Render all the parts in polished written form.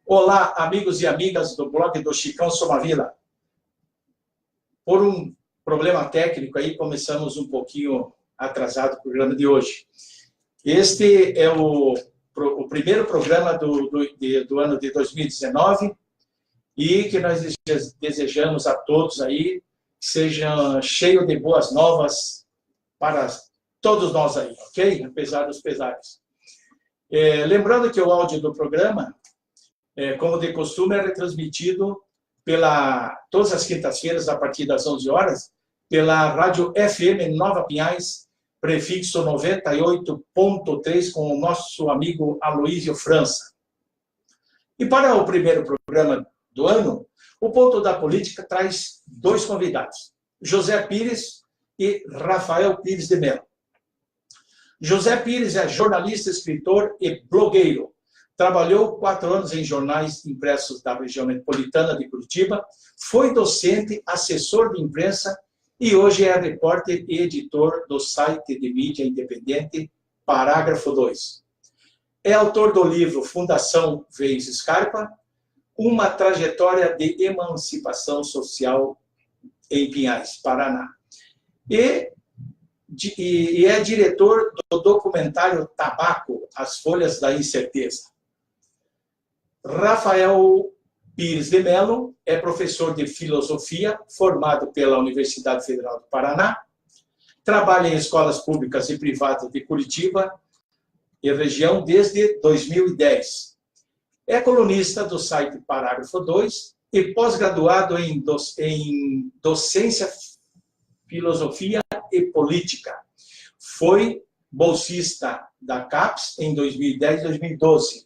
Olá, amigos e amigas do blog do Chicão Somavila. Por um problema técnico aí, começamos um pouquinho atrasado o programa de hoje. Este é o primeiro programa do ano de 2019 e que nós desejamos a todos aí que seja cheio de boas novas para todos nós aí, ok? Apesar dos pesares. Lembrando que o áudio do programa, como de costume, é retransmitido todas as quintas-feiras, a partir das 11 horas, pela Rádio FM Nova Pinhais, prefixo 98.3, com o nosso amigo Aloísio França. E para o primeiro programa do ano, o Ponto da Política traz dois convidados, José Pires e Rafael Pires de Mello. José Pires é jornalista, escritor e blogueiro. Trabalhou 4 anos em jornais impressos da região metropolitana de Curitiba, foi docente, assessor de imprensa e hoje é repórter e editor do site de mídia independente Parágrafo 2. É autor do livro Fundação Veiz Scarpa, uma trajetória de emancipação social em Pinhais, Paraná. E é diretor do documentário Tabaco, As Folhas da Incerteza. Rafael Pires de Mello é professor de filosofia, formado pela Universidade Federal do Paraná, trabalha em escolas públicas e privadas de Curitiba e região desde 2010. É colunista do site Parágrafo 2 e pós-graduado em docência, filosofia e política. Foi bolsista da CAPES em 2010 e 2012.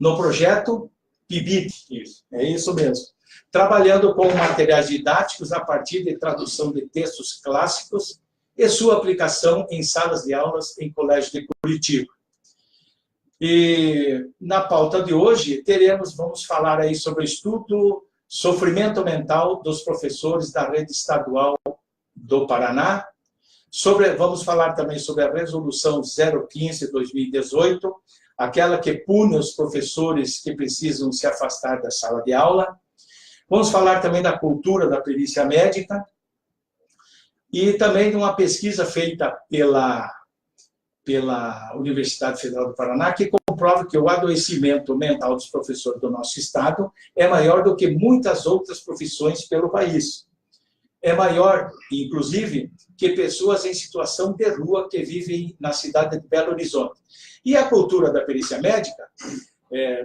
No projeto PIBID, é isso mesmo, trabalhando com materiais didáticos a partir de tradução de textos clássicos e sua aplicação em salas de aulas em colégios de Curitiba. E na pauta de hoje vamos falar aí sobre o estudo Sofrimento Mental dos Professores da Rede Estadual do Paraná. Vamos falar também sobre a Resolução 015/2018, aquela que pune os professores que precisam se afastar da sala de aula. Vamos falar também da cultura da perícia médica e também de uma pesquisa feita pela Universidade Federal do Paraná, que comprova que o adoecimento mental dos professores do nosso estado é maior do que muitas outras profissões pelo país. É maior, inclusive, que pessoas em situação de rua que vivem na cidade de Belo Horizonte. E a cultura da perícia médica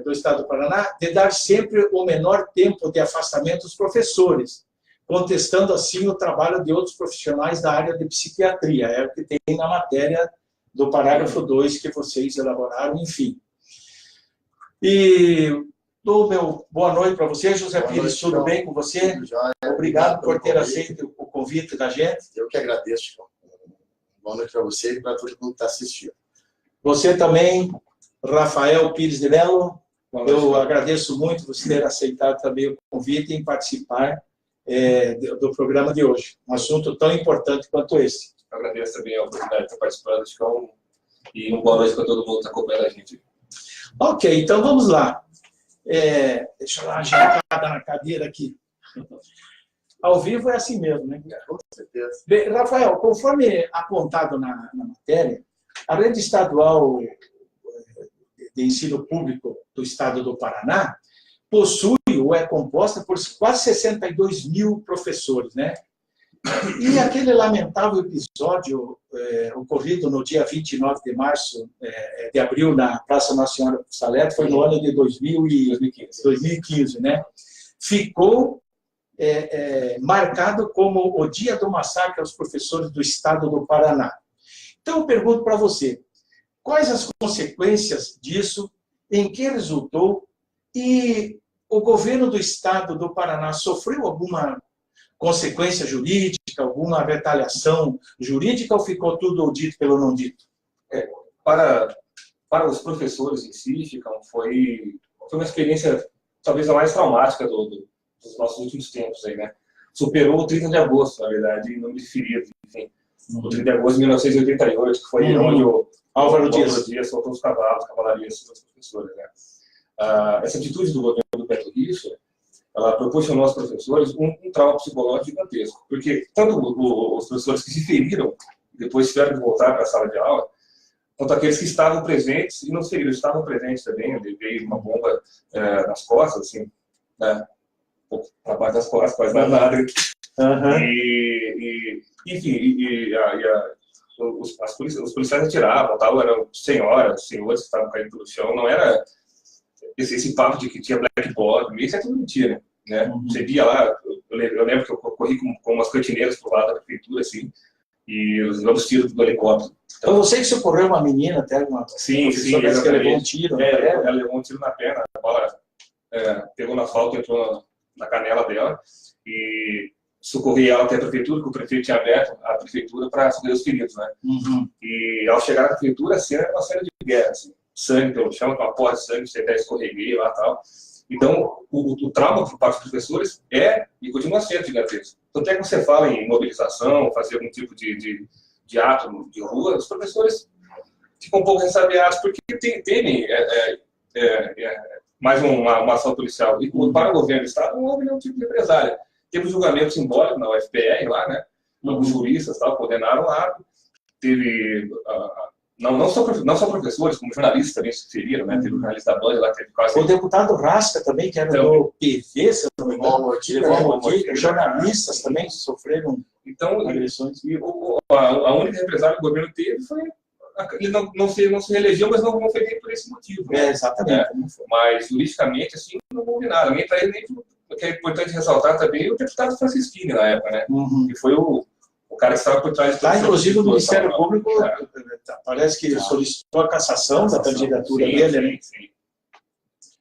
do estado do Paraná de dar sempre o menor tempo de afastamento dos professores, contestando assim o trabalho de outros profissionais da área de psiquiatria, é o que tem na matéria do parágrafo 2 que vocês elaboraram, enfim. E dou meu boa noite para você, José Pires, tudo bem com você? Obrigado por ter aceito o convite da gente. Eu que agradeço, Chico. Boa noite para você e para todo mundo que está assistindo. Você também, Rafael Pires de Mello, eu agradeço muito você ter aceitado também o convite em participar do programa de hoje. Um assunto tão importante quanto esse. Eu agradeço também a oportunidade de estar participando, Chico, e uma boa noite para todo mundo que está acompanhando a gente. Ok, então vamos lá. Deixa eu dar uma ajeitada na cadeira aqui. Ao vivo é assim mesmo, né? Com certeza. Bem, Rafael, conforme apontado na matéria, a rede estadual de ensino público do estado do Paraná possui ou é composta por quase 62 mil professores, né? E aquele lamentável episódio ocorrido no dia 29 de março, de abril, na Praça Nossa Senhora do Salete, foi no ano de 2015, né? Ficou marcado como o dia do massacre aos professores do estado do Paraná. Então, eu pergunto para você, quais as consequências disso, em que resultou, e o governo do estado do Paraná sofreu alguma consequência jurídica, alguma retaliação jurídica, ou ficou tudo dito pelo não dito? Para os professores em si, foi uma experiência talvez a mais traumática dos nossos últimos tempos, aí, né? Superou o 30 de agosto, na verdade, em nome de feridos, enfim. O 30 de agosto de 1988, que foi onde o Álvaro Dias soltou os cavalos, cavalarias dos professores, né? essa atitude do governo do Beto Richa, ela proporcionou aos professores um trauma psicológico gigantesco, porque tanto os professores que se feriram, depois tiveram que voltar para a sala de aula, quanto aqueles que estavam presentes e não se feriram, estavam presentes também. Veio uma bomba nas costas, assim, né? Na parte das costas, quase nada. Enfim, os policiais atiravam, tal, eram senhoras, senhores que estavam caindo pelo chão, não era esse papo de que tinha black bloc, isso é tudo mentira, né? Você via lá, eu lembro que eu corri com umas cantineiras pro lado da prefeitura, assim, e os vamos tiros do helicóptero. Então você que socorreu uma menina até uma... Sim, que levou um tiro. Ela levou um tiro na perna, a bola pegou no asfalto, entrou na canela dela, e socorri ela até a prefeitura, porque o prefeito tinha aberto a prefeitura para socorrer os feridos, né? E ao chegar na prefeitura, a cena era uma cena de guerra, assim, sangue pelo chão, com uma porra de sangue, você até escorreguei lá e tal. Então, o trauma para os professores é e continua sendo gigantesco. Tanto é que você fala em mobilização, fazer algum tipo de ato de rua, os professores ficam um pouco ressabiados, porque temem mais uma ação policial. E para o governo do Estado não houve nenhum tipo de represália. Teve um julgamento simbólico na UFPR lá, né? Os juristas tal, condenaram lá. Teve... Não só professores, como jornalistas também se feriram, né? Teve o jornalista da Band lá, teve quase... O deputado Rasca também, que era do PV, se eu não me engano, jornalistas também sofreram agressões. E a única represália que o governo teve foi... Ele não se reelegeu, mas não foi feito por esse motivo. Né? Exatamente. Mas, juridicamente, assim, não houve nada. Nem para ele, nem o que é importante ressaltar também, o deputado Francisquini, na época, né? Que foi o cara que estava por trás... Inclusive, o Ministério Público parece que solicitou a cassação da candidatura dele, né? Sim.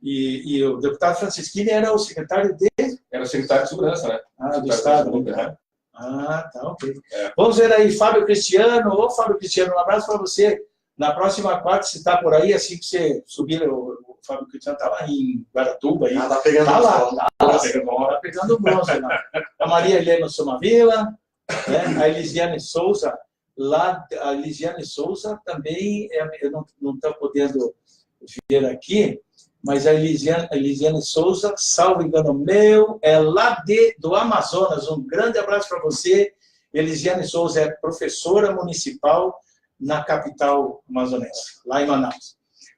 E o deputado Francisquini era o secretário dele? Era o secretário de Segurança, né? Do Estado. Né? Tá, ok. Vamos ver aí, Fábio Cristiano. Ô, Fábio Cristiano, um abraço para você. Na próxima quarta, se está por aí, assim que você subir, o Fábio Cristiano está lá em Guaratuba. Tá pegando tá pegando bronze lá. A Maria Helena Somavila, né? A Elisiane Souza, a Elisiane Souza também, eu não estou podendo ver aqui, mas a Elisiane Souza, salvo engano meu, é lá do Amazonas. Um grande abraço para você. Elisiane Souza é professora municipal na capital amazonense, lá em Manaus.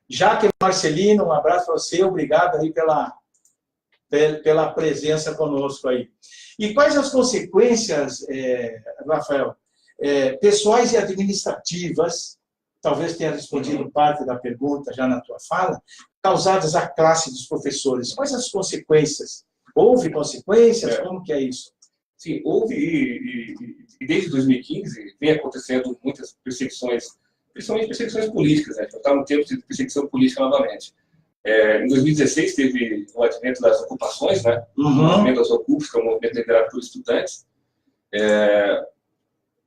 Jaque Marcelino, um abraço para você. Obrigado aí pela presença conosco aí. E quais as consequências, Rafael, pessoais e administrativas, talvez tenha respondido parte da pergunta já na tua fala, causadas à classe dos professores? Quais as consequências? Houve consequências? Como que é isso? Sim, houve, e desde 2015 vem acontecendo muitas perseguições, principalmente perseguições políticas, né? Está no tempo de perseguição política novamente. Em 2016 teve o advento das ocupações, né? O movimento das Ocupas, que é um movimento liderado por estudantes.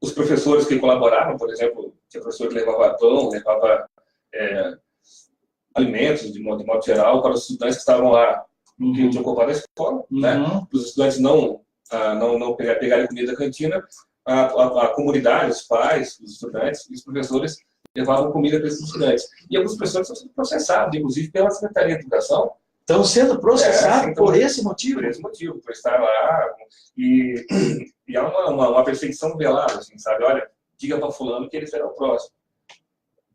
Os professores que colaboraram, por exemplo, tinha professor que levava pão, levava alimentos, de modo geral, para os estudantes que estavam lá, que tinham ocupado a escola, né? Os estudantes não pegarem comida da cantina, a comunidade, os pais, os estudantes e os professores levavam comida para esses estudantes. E alguns professores estão sendo processados, inclusive pela Secretaria de Educação. Estão sendo processados por esse motivo? Por esse motivo, por estar lá. E há uma perseguição velada, assim, sabe? Olha, diga para fulano que ele será o próximo.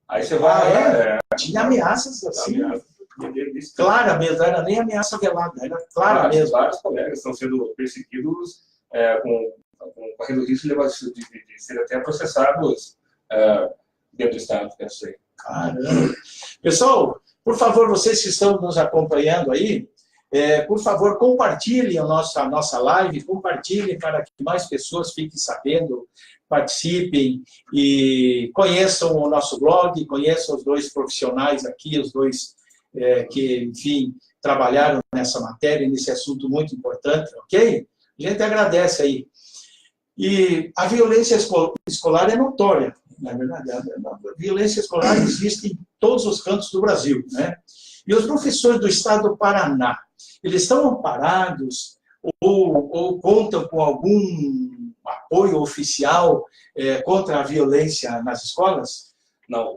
Aí você vai... Tinha ameaças assim, clara mesmo, não era nem ameaça velada, era clara mesmo. Vários colegas estão sendo perseguidos correndo o risco de ser até processados dentro do Estado, eu sei. Caramba! Pessoal, por favor, vocês que estão nos acompanhando aí, por favor, compartilhem a nossa live, compartilhem para que mais pessoas fiquem sabendo, participem e conheçam o nosso blog, conheçam os dois profissionais aqui, os dois que, enfim, trabalharam nessa matéria, nesse assunto muito importante, ok? A gente agradece aí. E a violência escolar é notória, na verdade. A violência escolar existe em todos os cantos do Brasil, né? E os professores do Estado do Paraná, eles estão amparados ou contam com algum apoio oficial contra a violência nas escolas? Não.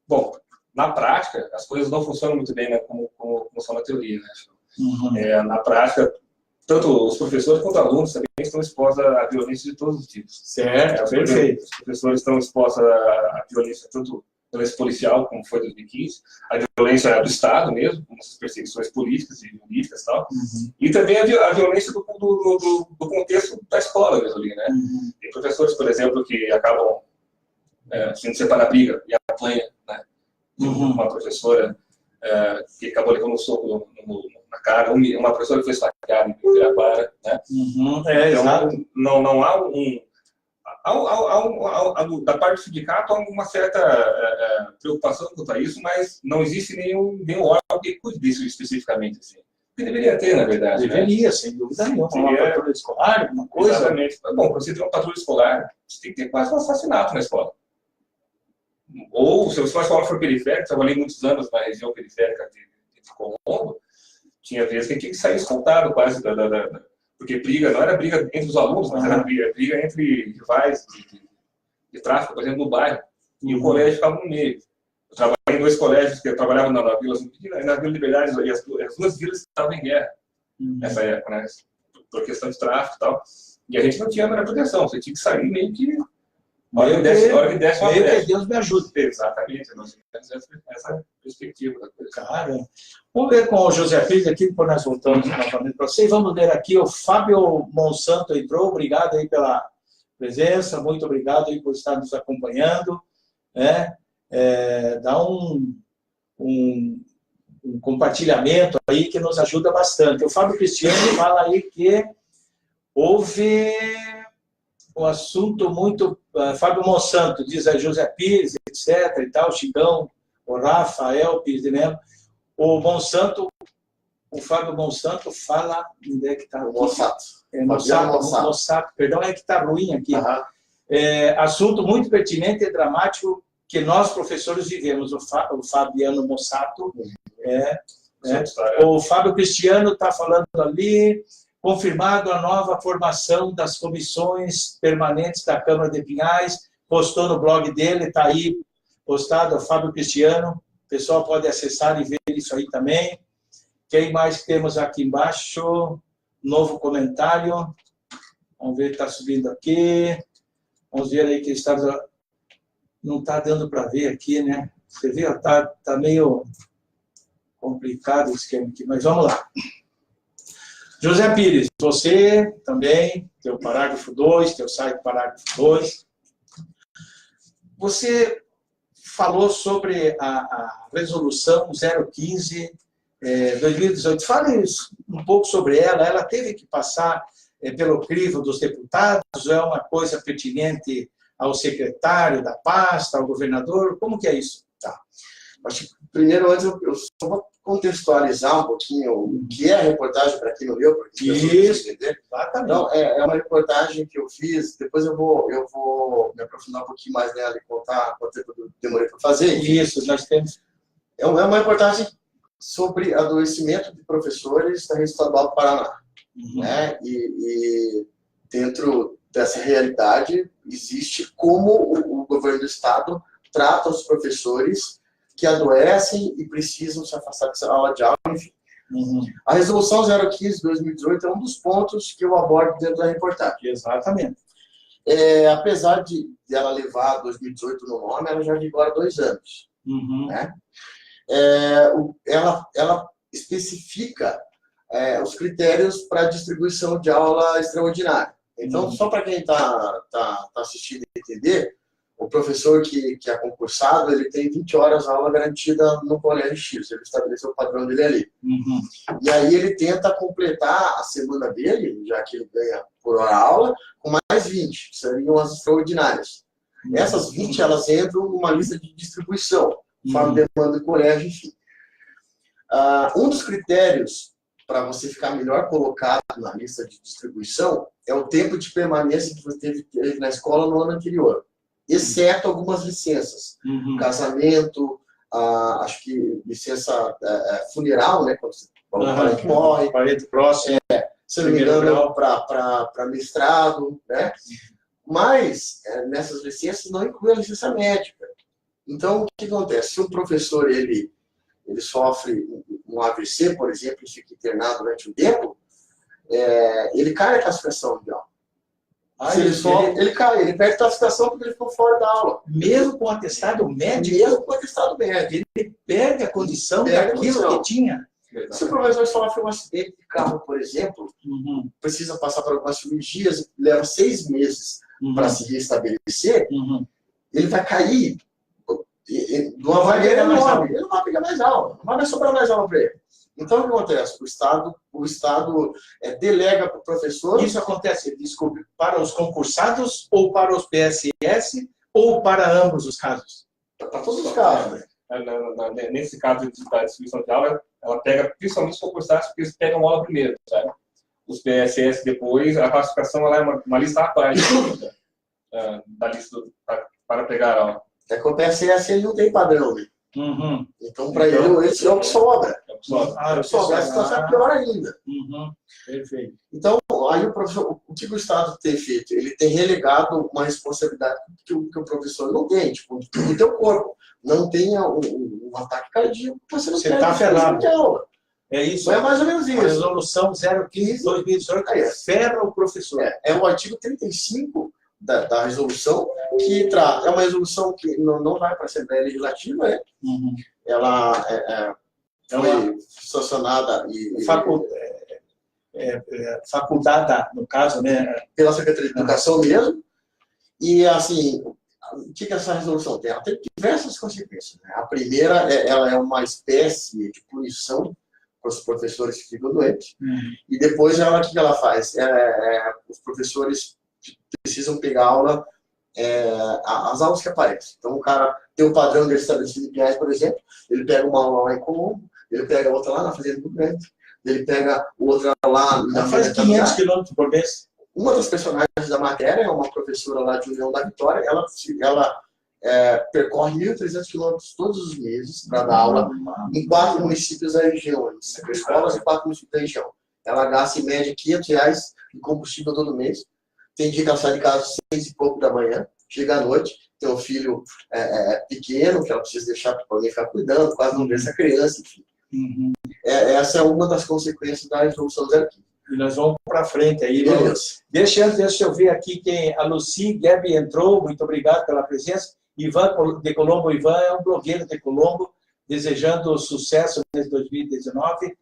Bom, na prática, as coisas não funcionam muito bem, né, como são na teoria, né? Na prática, tanto os professores quanto os alunos também estão expostos à violência de todos os tipos. Certo, perfeito. Os professores estão expostos à violência tanto violência policial, como foi em 2015, a violência do Estado mesmo, como essas perseguições políticas e jurídicas e tal, e também a violência do contexto da escola mesmo ali, né? Tem professores, por exemplo, que acabam sendo separados da briga e apanha, né? Uma professora que acabou levando um soco na cara, uma professora que foi esfaqueada em Pirapara, né? Então, não há da parte do sindicato há uma certa preocupação quanto a isso, mas não existe nenhum órgão que cuide disso especificamente, assim. Que deveria ter, na verdade. Deveria, né? Sem dúvida nenhuma. Uma patrulha escolar, alguma coisa. Exatamente. Bom, quando você tem uma patrulha escolar, você tem que ter quase um assassinato na escola. Ou, se a escola for periférica, trabalhei muitos anos na região periférica de Colombo, tinha vezes que tinha que sair escoltado quase, porque briga não era briga entre os alunos, mas era briga entre rivais de tráfico, por exemplo, no bairro, e o colégio ficava no meio. Eu trabalhei em 2 colégios, que eu trabalhava na Vila Zumpina e na Vila Liberdade, e as 2 vilas estavam em guerra nessa época, né? Por questão de tráfico e tal. E a gente não tinha a menor proteção, você tinha que sair meio que... A hora que desce uma brecha. Deus me ajude. Exatamente, nós temos essa perspectiva da coisa. Cara, vamos ver com o José Pires aqui, depois nós voltamos novamente para vocês. Vamos ver aqui, o Fábio Monsanto entrou, obrigado aí pela presença, muito obrigado aí por estar nos acompanhando, né? Dá um compartilhamento aí que nos ajuda bastante. O Fábio Cristiano fala aí que houve um assunto muito... Fábio Monsanto, diz aí José Pires, etc. e tal, Chicão, o Rafael Pires de Mello. O Fábio Monsanto fala... Onde é que está? Mossato, perdão, é que está ruim aqui. Assunto muito pertinente e dramático que nós, professores, vivemos. O Fabiano Mossato. O Fábio Cristiano está falando ali... Confirmado a nova formação das comissões permanentes da Câmara de Pinhais, postou no blog dele, está aí postado, o Fábio Cristiano, o pessoal pode acessar e ver isso aí também. Quem mais temos aqui embaixo? Novo comentário, vamos ver, está subindo aqui, vamos ver aí que está... Não está dando para ver aqui, né? Você vê, está meio complicado o esquema aqui, mas vamos lá. José Pires, você também, teu parágrafo 2, teu site parágrafo 2. Você falou sobre a resolução 015/2018. Fale um pouco sobre ela. Ela teve que passar pelo crivo dos deputados? É uma coisa pertinente ao secretário da pasta, ao governador? Como que é isso? Tá. Acho que primeiro, antes, eu só vou contextualizar um pouquinho o que é a reportagem para quem não leu, para que isso, entender. Exatamente. Então, é uma reportagem que eu fiz, depois eu vou me aprofundar um pouquinho mais nela e contar quanto tempo eu demorei para fazer. Isso, nós temos. É uma reportagem sobre adoecimento de professores da rede estadual do Paraná. Né? E dentro dessa realidade, existe como o governo do estado trata os professores que adoecem e precisam se afastar da aula de aula, enfim. A resolução 015/2018 é um dos pontos que eu abordo dentro da reportagem. Exatamente. Apesar de ela levar 2018 no nome, ela já vigora 2 anos. Né? Ela especifica os critérios para a distribuição de aula extraordinária. Então, só para quem tá assistindo entender, o professor que é concursado, ele tem 20 horas de aula garantida no colégio X, ele estabeleceu o padrão dele ali. E aí ele tenta completar a semana dele, já que ele ganha por hora aula, com mais 20, que seriam as extraordinárias. Essas 20, elas entram numa lista de distribuição, conforme demanda do colégio, enfim. Um dos critérios para você ficar melhor colocado na lista de distribuição é o tempo de permanência que você teve na escola no ano anterior. Exceto algumas licenças. Casamento, acho que licença funeral, né? Quando o parente morre. Parente próximo. Se não me engano, para mestrado, né? Mas, nessas licenças não inclui a licença médica. Então, o que acontece? Se um professor ele sofre um AVC, por exemplo, e fica internado durante um tempo, ele cai na classificação mundial. Se ele cai, ele perde a classificação porque ele ficou fora da aula. Mesmo com atestado médico? Mesmo com atestado médico. Ele perde a condição daquilo que tinha. Se o professor sofre um acidente de carro, por exemplo, precisa passar por algumas cirurgias, leva 6 meses para se restabelecer, ele vai cair de uma maneira enorme. Ele não vai pegar mais aula, não vai sobrar mais aula para ele. Então, o que acontece? O Estado delega para o professor... Isso acontece, desculpe, para os concursados ou para os PSS ou para ambos os casos? Para todos os casos, né? Nesse caso da distribuição de aula, ela pega principalmente os concursados, porque eles pegam aula primeiro, sabe? Os PSS depois, a classificação ela é uma lista à parte da lista para pegar a aula. Com o PSS ele não tem padrão, né? Então, para ele, esse é o que sobra. A situação é pior ainda. Perfeito. Então, aí o que o Estado tem feito? Ele tem relegado uma responsabilidade que o professor não tem, tipo, no teu corpo. Não tenha um ataque cardíaco, você não está ferrado. Aula. É isso. É mais ou menos isso. A resolução 015/2018 ferra o professor. É o artigo 35 da resolução, que é uma resolução que não vai para a Assembleia Legislativa, né? Ela foi sancionada e facultada, no caso, né? Pela Secretaria de Educação mesmo. E, assim, o que essa resolução tem? Ela tem diversas consequências, né? A primeira, ela é uma espécie de punição para os professores que ficam doentes. E depois, o que ela faz? Os professores precisam pegar aula, as aulas que aparecem. Então, o cara tem o padrão dele estabelecido em Pinhais, por exemplo, ele pega uma aula lá em Colombo, ele pega outra lá na Fazenda do Grande, ele pega outra lá na faz 500 quilômetros por mês. Uma das personagens da matéria é uma professora lá de União da Vitória, ela percorre 1.300 quilômetros todos os meses para dar aula em 4 municípios da região, em 5 escolas e 4 municípios da região. Ela gasta em média R$500 de combustível todo mês. Tem dia que ela sai de casa às 6 e pouco da manhã, chega à noite, tem um filho pequeno, que ela precisa deixar para alguém ficar cuidando, quase não vê essa criança, enfim. Essa é uma das consequências da resolução 015. E nós vamos para frente aí. Deixa eu ver aqui quem... A Lucy Gabi entrou, muito obrigado pela presença. Ivan de Colombo, Ivan é um blogueiro de Colombo, desejando sucesso desde 2019.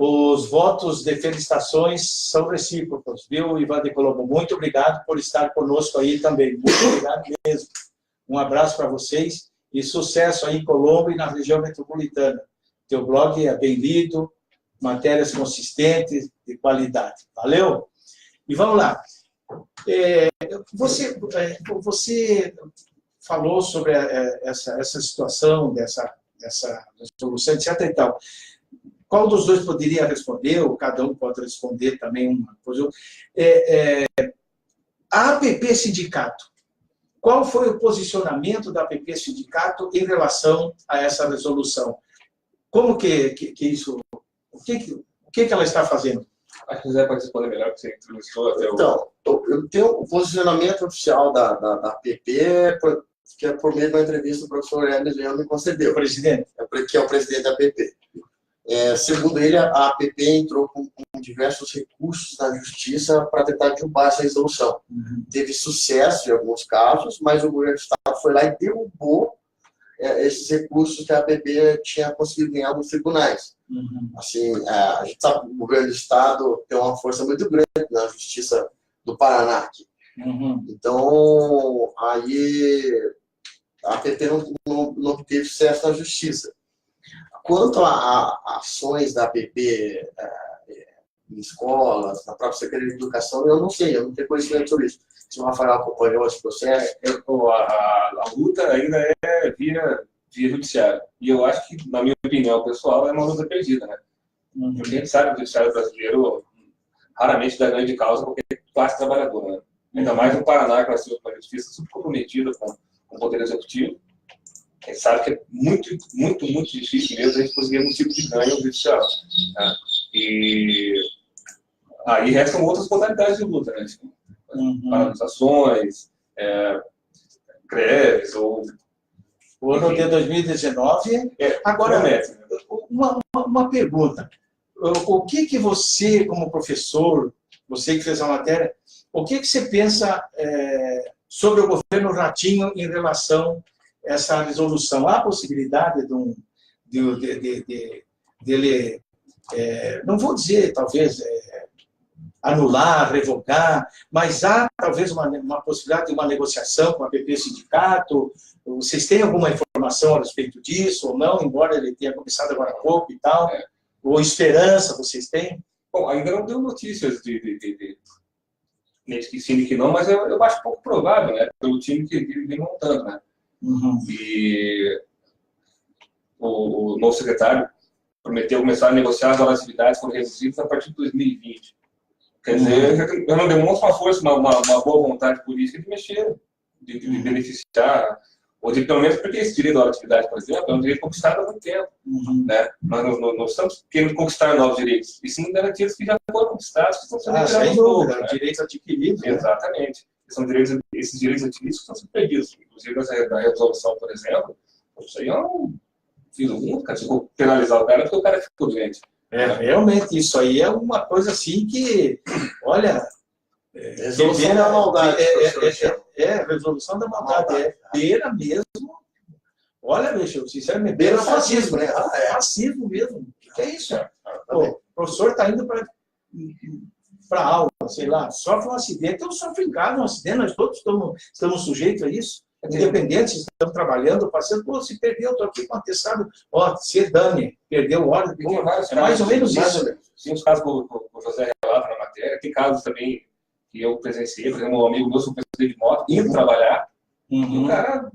Os votos de felicitações são recíprocos, viu, Ivan de Colombo? Muito obrigado por estar conosco aí também. Muito obrigado mesmo. Um abraço para vocês e sucesso aí em Colombo e na região metropolitana. Teu blog é bem lido, matérias consistentes, de qualidade. Valeu? E vamos lá. Você falou sobre essa situação, dessa resolução, etc. e tal. Qual dos dois poderia responder, ou cada um pode responder também uma coisa? A APP Sindicato, qual foi o posicionamento da APP Sindicato em relação a essa resolução? Como que isso... O que ela está fazendo? Acho que o Zé pode responder melhor, porque você entrevistou até o... Então, eu tenho o posicionamento oficial da APP, que é por meio da entrevista do professor Hermes Leão me concedeu. O presidente? Que é o presidente da APP. Segundo ele, a APP entrou com diversos recursos na justiça para tentar derrubar essa resolução. Teve sucesso em alguns casos, mas o governo do Estado foi lá e derrubou esses recursos que a APP tinha conseguido ganhar nos tribunais. Assim, a gente sabe que o governo do Estado tem uma força muito grande na justiça do Paraná aqui. Então, aí a APP não obteve sucesso na justiça. Quanto a ações da APP em escolas, na própria Secretaria de Educação, eu não sei, eu não tenho conhecimento sobre isso. Se o Rafael acompanhou esse processo... A luta ainda é via judiciária. E eu acho que, na minha opinião pessoal, é uma luta perdida, né? Porque a gente sabe que o judiciário brasileiro raramente dá grande causa porque é classe trabalhadora, né? Ainda mais no Paraná, que nós temos uma justiça super comprometida com o Poder Executivo. A gente sabe que é muito, muito, muito difícil mesmo a gente conseguir um tipo de ganho judicial. Tá? E aí restam outras modalidades de luta, né? Paralisações, greves ou O ano de 2019. Agora, uma pergunta. O que você, como professor, você que fez a matéria, o que você pensa sobre o governo Ratinho em relação a essa resolução? Há a possibilidade dele, não vou dizer, talvez, anular, revogar, mas há talvez uma possibilidade de uma negociação com a PP Sindicato? Vocês têm alguma informação a respeito disso ou não, embora ele tenha começado agora há pouco e tal? Ou esperança vocês têm? Bom, ainda não deu notícias nesse que sim e que não, mas eu acho pouco provável, né? Pelo time que ele vem montando, né? E o novo secretário prometeu começar a negociar as atividades foram reduzidas a partir de 2020. Quer dizer, eu não demonstro uma força, uma boa vontade política de mexer, de beneficiar, ou de pelo menos, porque esse direito à atividade, por exemplo, é um direito conquistado há muito tempo. Né? Nós não estamos querendo conquistar novos direitos, e sim garantidos que já foram conquistados, que estão sendo sem dúvida, direitos adquiridos. Exatamente. Né? Esses direitos adquiridos estão sendo perdidos. Inclusive, da resolução, por exemplo, isso aí eu não fiz um, cara, ficou penalizar o cara porque o cara ficou doente. Realmente, isso aí é uma coisa assim que, olha... resolução da maldade. Resolução da maldade. É beira mesmo. Olha, bicho, sinceramente, beira fascismo, né? Fascismo mesmo. O que é isso? O professor está indo para aula, sei lá, sofre um acidente, eu sofro em casa um acidente, nós todos estamos sujeitos a isso. Independente, se estamos trabalhando, passando, pô, se perdeu, estou aqui com atestado, se dane, perdeu o óleo, é mais ou menos isso. Tem uns casos que o José relata na matéria, tem casos também que eu presenciei, por exemplo, um amigo meu, supervisor de moto, indo trabalhar, e o cara,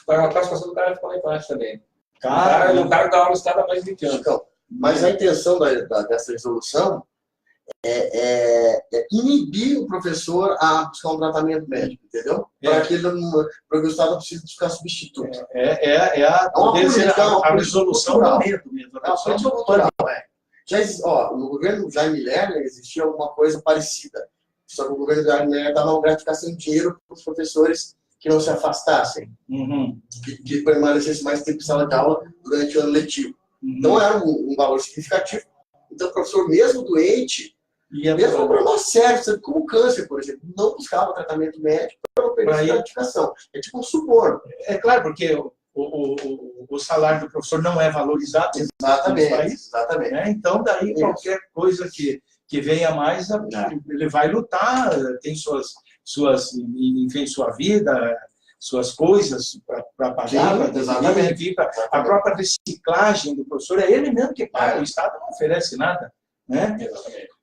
a classificação do cara ficou lá embaixo também. O cara dá uma estrada mais de 20 anos. Então, mas a intenção dessa resolução é inibir o professor a buscar um tratamento médico, entendeu? Para que o Estado não precise buscar substituto. A resolução do medo mesmo. No governo Jaime Lerner existia alguma coisa parecida. Só que o governo Jaime Lerner dava uma gratificação de dinheiro para os professores que não se afastassem, que permanecessem mais tempo em sala de aula durante o ano letivo. Não era um valor significativo. Então, o professor, mesmo doente, mesmo com problema sério, como câncer, por exemplo, não buscava tratamento médico para não perder a gratificação. É tipo um suborno. É claro, porque o salário do professor não é valorizado. Exatamente. Né? Então, daí qualquer coisa que venha a mais, ele vai lutar, tem enfim, sua vida, suas coisas para pagar, a própria reciclagem do professor, é ele mesmo que paga, o Estado não oferece nada. Né?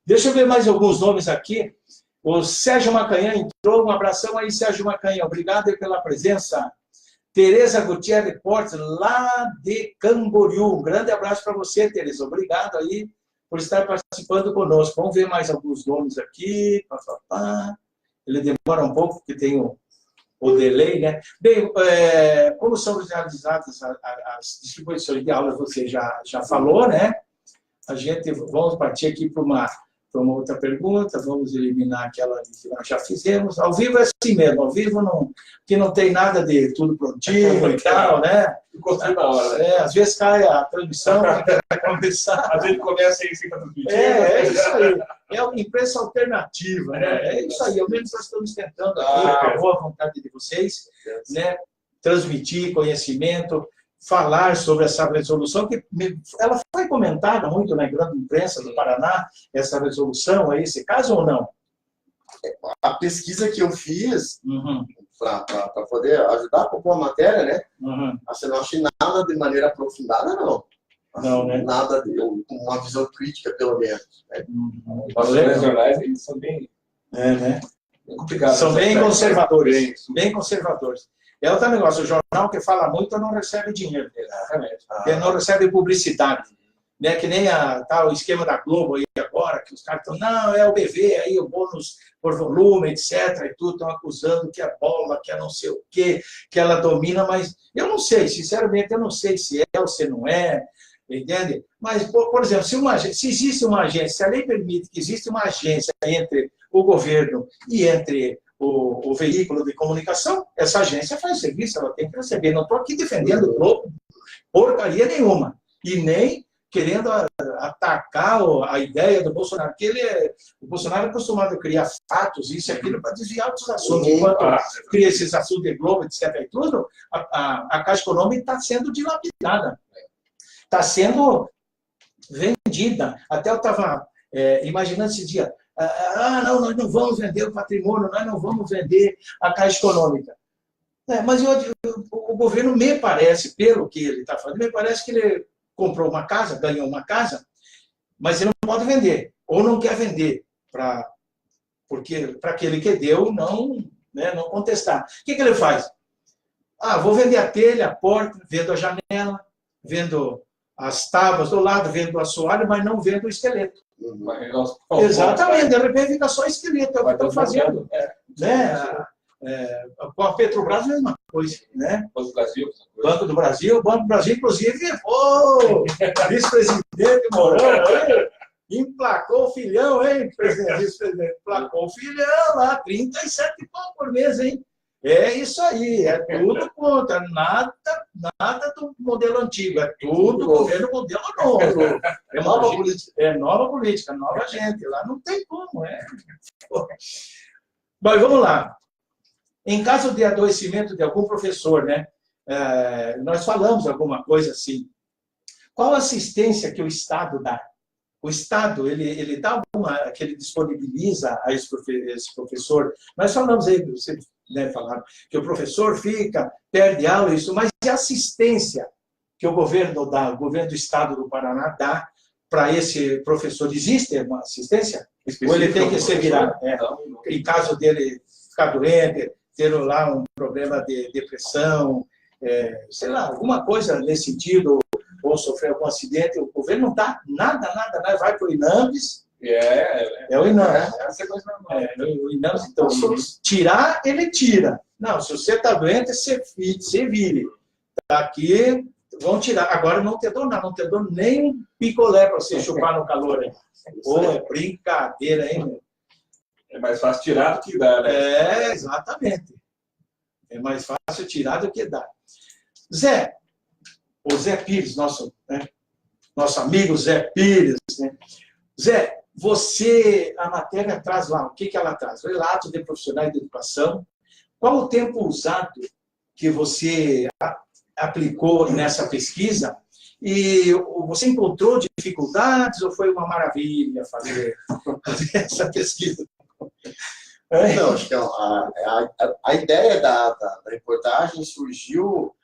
Deixa eu ver mais alguns nomes aqui. O Sérgio Macanhã entrou, um abração aí, Sérgio Macanhã, obrigado pela presença. Tereza Gutierrez Portes, lá de Camboriú, um grande abraço para você, Tereza, obrigado aí por estar participando conosco. Vamos ver mais alguns nomes aqui. Ele demora um pouco, porque tem o delay, né? Bem, como são realizadas as distribuições de aulas, você já falou, né? Vamos partir aqui para uma outra pergunta, vamos eliminar aquela que nós já fizemos. Ao vivo é assim mesmo, ao vivo que não tem nada de tudo prontinho e tal, né? Na hora, né? Às vezes cai a transmissão, vai começar. Às vezes começa aí sem transmitir. É isso aí. É uma imprensa alternativa, né? É isso aí. Ao menos nós estamos tentando aqui, com a boa vontade de vocês, né? Transmitir conhecimento, falar sobre essa resolução, que ela foi comentada muito na grande imprensa do Paraná, essa resolução, é esse caso ou não? A pesquisa que eu fiz para poder ajudar a compor a matéria, né? Assim, não achei nada de maneira aprofundada, não. Não, né? Nada com uma visão crítica, pelo menos. Né? Os jornais eles são bem, né? complicados. São bem conservadores. Bem conservadores. É outro negócio, o jornal que fala muito não recebe dinheiro. Exatamente. Porque não recebe publicidade. Né? Que nem o esquema da Globo aí agora, que os caras estão, não, é o BV, aí o bônus por volume, etc. E tudo, estão acusando que é bola, que é não sei o quê, que ela domina, mas eu não sei, sinceramente, eu não sei se é ou se não é, entende? Mas, por exemplo, se existe uma agência, se a lei permite que exista uma agência entre o governo e entre o veículo de comunicação, essa agência faz serviço, ela tem que receber. Não estou aqui defendendo o Globo, porcaria nenhuma. E nem querendo atacar a ideia do Bolsonaro, porque o Bolsonaro é acostumado a criar fatos, isso e aquilo, para desviar outros assuntos. Enquanto cria esses assuntos de Globo, etc. e tudo, a Caixa Econômica está sendo dilapidada. Está sendo vendida. Até eu estava imaginando esse dia, não, nós não vamos vender o patrimônio, nós não vamos vender a Caixa Econômica. Mas o governo, me parece, pelo que ele está fazendo, me parece que ele comprou uma casa, ganhou uma casa, mas ele não pode vender, ou não quer vender, para aquele que deu não contestar. O que ele faz? Vou vender a telha, a porta, vendo a janela, vendo as tábuas do lado, vendo o assoalho, mas não vendo o esqueleto. Exatamente, de repente fica só esqueleto, é o que estão fazendo. Com a Petrobras, a mesma coisa. Né? Banco do Brasil, inclusive, vice-presidente Mourão, emplacou o filhão, hein, vice-presidente? Emplacou o filhão lá, 37 pau por mês, hein? É isso aí, é tudo contra, nada do modelo antigo, é tudo governo modelo novo. É nova política. É nova política, nova gente, lá não tem como. Mas vamos lá. Em caso de adoecimento de algum professor, né, nós falamos alguma coisa assim. Qual assistência que o Estado dá? O Estado, ele dá alguma, que ele disponibiliza a esse professor? Nós falamos aí, você deve falar, que o professor perde aula, isso, mas e a assistência que o governo dá, o governo do Estado do Paraná dá para esse professor? Existe uma assistência? Ou ele tem que ser virado? Em caso dele ficar doente, ter lá um problema de depressão, sei lá, alguma coisa nesse sentido, ou sofrer algum acidente, o governo não dá nada, vai para o INAMPS. É o INAMPS. O INAMPS, então, tirar, ele tira. Não, se você está doente, você vire. Tá aqui, vão tirar. Agora não te dou nada, não te dou nem um picolé para você chupar no calor. Pô, é brincadeira, hein, meu? É mais fácil tirar do que dar, né? Exatamente. É mais fácil tirar do que dar. O Zé Pires, nosso amigo Zé Pires, né? Zé, a matéria traz lá, o que ela traz? Relato de profissionais de educação. Qual o tempo usado que você aplicou nessa pesquisa? E você encontrou dificuldades ou foi uma maravilha fazer essa pesquisa? Não, acho que a ideia da reportagem surgiu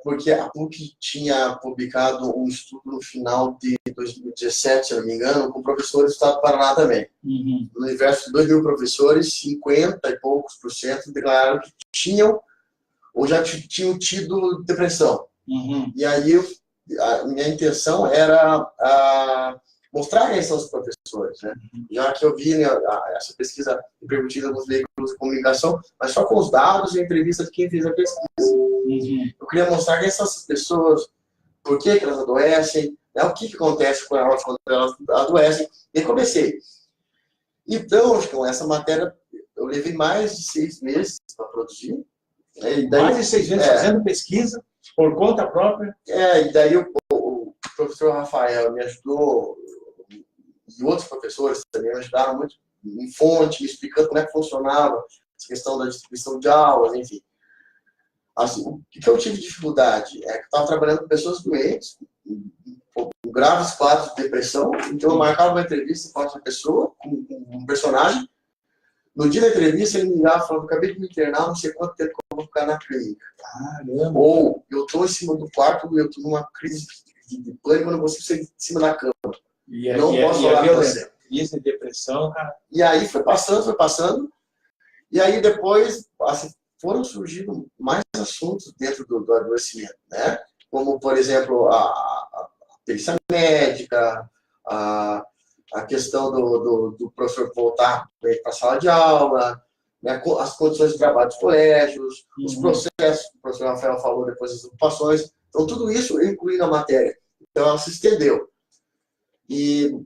porque a PUC tinha publicado um estudo no final de 2017, se não me engano, com professores do Estado do Paraná também. Uhum. No universo de 2.000 professores, 50 e poucos % declararam que tinham ou já tinham tido depressão. Uhum. E aí a minha intenção era mostrar quem são os professores, né? Já que eu vi essa pesquisa repercutida nos veículos de comunicação, mas só com os dados e a entrevista de quem fez a pesquisa. Uhum. Eu queria mostrar quem são essas pessoas, por que elas adoecem, né? O que acontece com elas quando elas adoecem. E comecei. Então, com essa matéria, eu levei mais de 6 meses para produzir. Né? E daí, mais de 6 meses fazendo pesquisa, por conta própria. E daí o professor Rafael me ajudou, e outros professores também me ajudaram muito em fonte, me explicando como é que funcionava essa questão da distribuição de aulas, enfim. Assim, o que eu tive dificuldade é que eu estava trabalhando com pessoas doentes, com graves quadros de depressão, então eu marcava uma entrevista com outra pessoa, com um personagem. No dia da entrevista, ele me ligava e falava: acabei de me internar, não sei quanto tempo que eu vou ficar na clínica. Caramba. Ou eu estou em cima do quarto, eu estou numa crise de pânico, eu não consigo sair de cima da cama. Não posso falar com você. Crise de depressão, cara. E aí foi passando. E aí depois assim, foram surgindo mais assuntos dentro do adoecimento, né? Como, por exemplo, a perícia médica, a questão do professor voltar para a sala de aula, né? As condições de trabalho dos colégios, os processos que o professor Rafael falou depois das ocupações. Então, tudo isso eu incluí na matéria. Então, ela se estendeu. E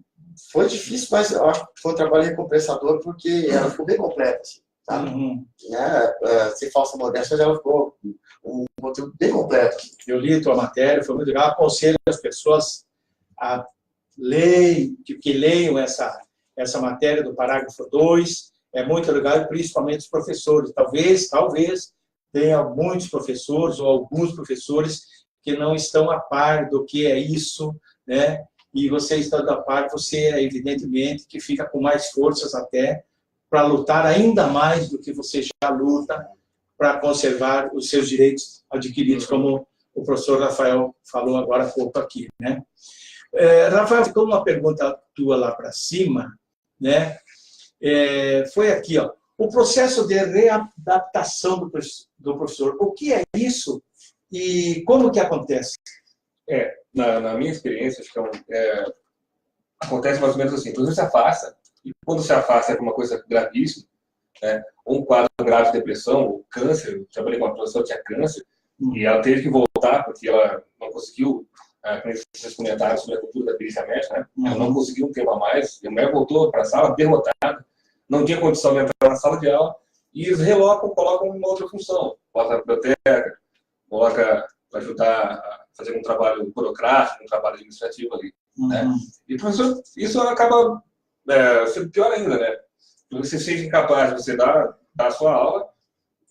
foi difícil, mas eu acho que foi um trabalho recompensador, porque ela ficou bem completa. Assim, Tá? Sem falsa modéstia, já ficou um conteúdo bem completo. Eu li a tua matéria, foi muito legal. Aconselho as pessoas a que leiam essa matéria do parágrafo 2. É muito legal, principalmente os professores. Talvez tenha muitos professores ou alguns professores que não estão a par do que é isso, né? E você estando a par, você, evidentemente, que fica com mais forças até para lutar ainda mais do que você já luta para conservar os seus direitos adquiridos, como o professor Rafael falou agora há pouco aqui, né? Rafael, ficou uma pergunta tua lá para cima, né? Foi aqui, ó. O processo de readaptação do professor, o que é isso e como que acontece? Na minha experiência, acho que acontece mais ou menos assim. O professor se afasta, e quando se afasta é por uma coisa gravíssima, né? Ou um quadro grave de depressão, ou câncer. Eu trabalhei com uma professora que tinha câncer, e ela teve que voltar porque ela não conseguiu, com esses comentários sobre a cultura da perícia médica, né? Ela não conseguiu um tempo a mais, e a mulher voltou para a sala derrotada, não tinha condição de entrar na sala de aula, e eles colocam uma outra função. Coloca na biblioteca, coloca para ajudar a fazer um trabalho burocrático, um trabalho administrativo ali. Né? E, professor, isso acaba sendo pior ainda, né? Você seja incapaz de você dar a sua aula,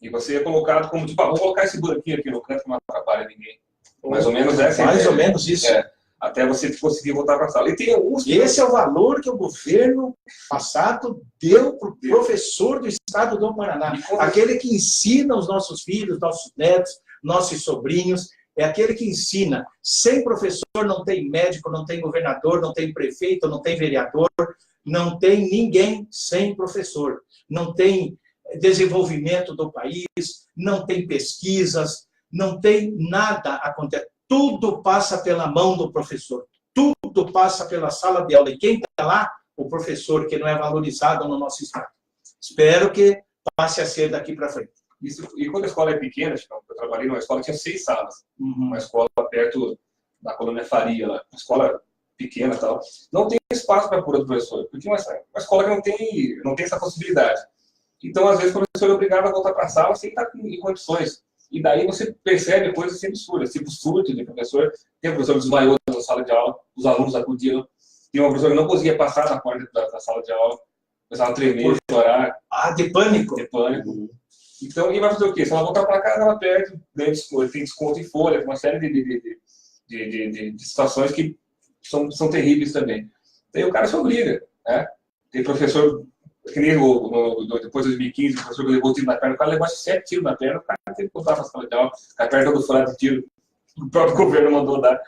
e você é colocado como, tipo, vou colocar esse banquinho aqui no canto que não atrapalha ninguém. Mais ou menos essa Mais ou menos isso. Até você conseguir voltar para a sala. E tem alguns... Esse é o valor que o governo passado deu para o professor do estado do Paraná. Aquele que ensina os nossos filhos, nossos netos, nossos sobrinhos, é aquele que ensina. Sem professor não tem médico, não tem governador, não tem prefeito, não tem vereador, não tem ninguém sem professor. Não tem desenvolvimento do país, não tem pesquisas, não tem nada acontecendo. Tudo passa pela mão do professor. Tudo passa pela sala de aula. E quem está lá? O professor, que não é valorizado no nosso estado. Espero que passe a ser daqui para frente. E quando a escola é pequena, eu trabalhei numa escola que tinha 6 salas. Uma escola perto da Colônia Faria, lá, uma escola pequena e tal. Não tem espaço para a cura do professor, porque uma escola que não tem essa possibilidade. Então, às vezes, o professor é obrigado a voltar para a sala sem estar em condições. E daí você percebe coisas assim absurdas, tipo surto de professor. Tem um professor que desmaiou na sala de aula, os alunos acudiram. Tem uma professora que não conseguia passar na porta da sala de aula, começava a tremer, chorar. De pânico? De pânico. Então, e vai fazer o quê? Se ela voltar para casa, ela perde, tem desconto em folha, uma série de situações que são terríveis também. Daí o cara se obriga, né? Tem professor, que nem depois de 2015, o professor que levou tiro na perna, o cara levou 7 tiros na perna, o cara teve que voltar para a sala de aula, a perna toda furada de tiro, o próprio governo mandou dar.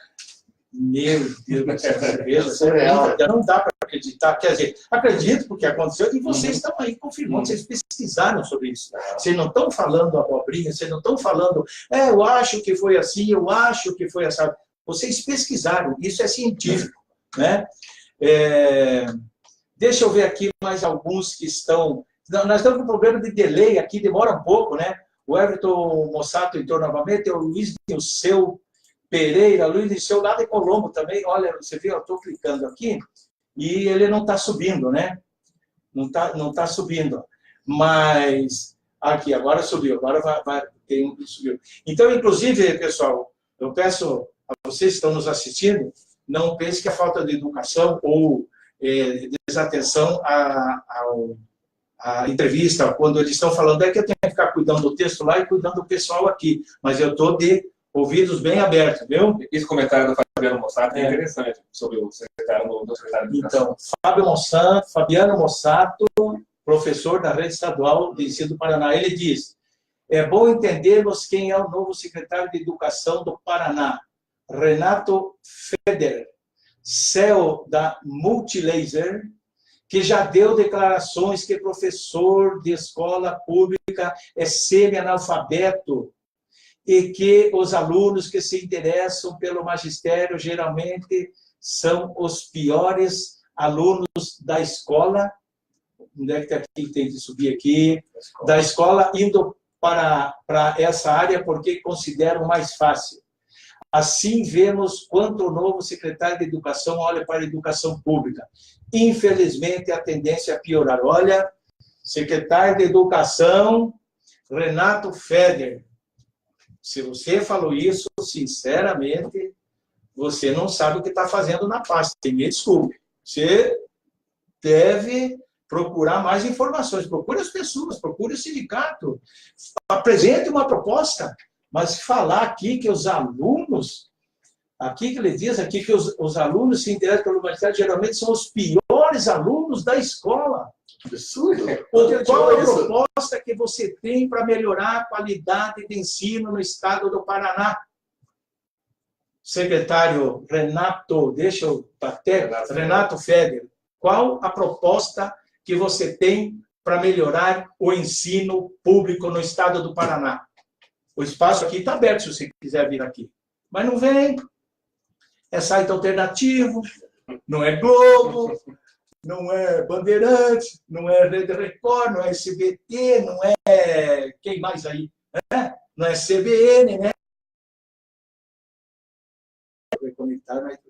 Meu Deus do céu, não dá para acreditar. Quer dizer, acredito porque aconteceu e vocês estão aí confirmando, vocês pesquisaram sobre isso. Vocês não estão falando abobrinha, vocês não estão falando, eu acho que foi assim, eu acho que foi assim. Vocês pesquisaram, isso é científico, né? Deixa eu ver aqui mais alguns que estão... Nós estamos com um problema de delay aqui, demora um pouco, né? O Everton Mossato entrou novamente, o Luiz Dirceu Pereira, Luiz Dirceu lá de Colombo também. Olha, você viu, eu estou clicando aqui e ele não está subindo, né? Não tá subindo. Mas aqui, agora subiu, agora tem um que subiu. Então, inclusive, pessoal, eu peço a vocês que estão nos assistindo, não pense que a falta de educação ou desatenção à entrevista, quando eles estão falando, é que eu tenho que ficar cuidando do texto lá e cuidando do pessoal aqui, mas eu estou de ouvidos bem abertos, viu? Esse comentário do Fabiano Mossato é interessante, sobre o secretário de Educação. Então, Fabiano Mossato, professor da Rede Estadual de Ensino do Paraná, ele diz, é bom entendermos quem é o novo secretário de Educação do Paraná, Renato Federer, CEO da Multilaser, que já deu declarações que professor de escola pública é semi-analfabeto e que os alunos que se interessam pelo magistério geralmente são os piores alunos da escola. Onde é que está aqui? Tem que subir aqui. Da escola, indo para essa área porque consideram mais fácil. Assim, vemos quanto o novo secretário de Educação olha para a educação pública. Infelizmente, a tendência é piorar. Olha, Secretário de Educação, Renato Feder. Se você falou isso, sinceramente, você não sabe o que está fazendo na pasta. Me desculpe. Você deve procurar mais informações. Procure as pessoas, procure o sindicato. Apresente uma proposta. Mas falar aqui que os alunos, aqui que ele diz aqui que os alunos se interessam pela humanidade geralmente são os piores alunos da escola. Absurdo. Qual é a proposta que você tem para melhorar a qualidade de ensino no estado do Paraná? Secretário Renato, deixa eu bater, Renato Feder, qual a proposta que você tem para melhorar o ensino público no estado do Paraná? O espaço aqui está aberto, se você quiser vir aqui. Mas não vem. É site alternativo, não é Globo, não é Bandeirantes, não é Rede Record, não é SBT, não é... Quem mais aí? Não é CBN, né?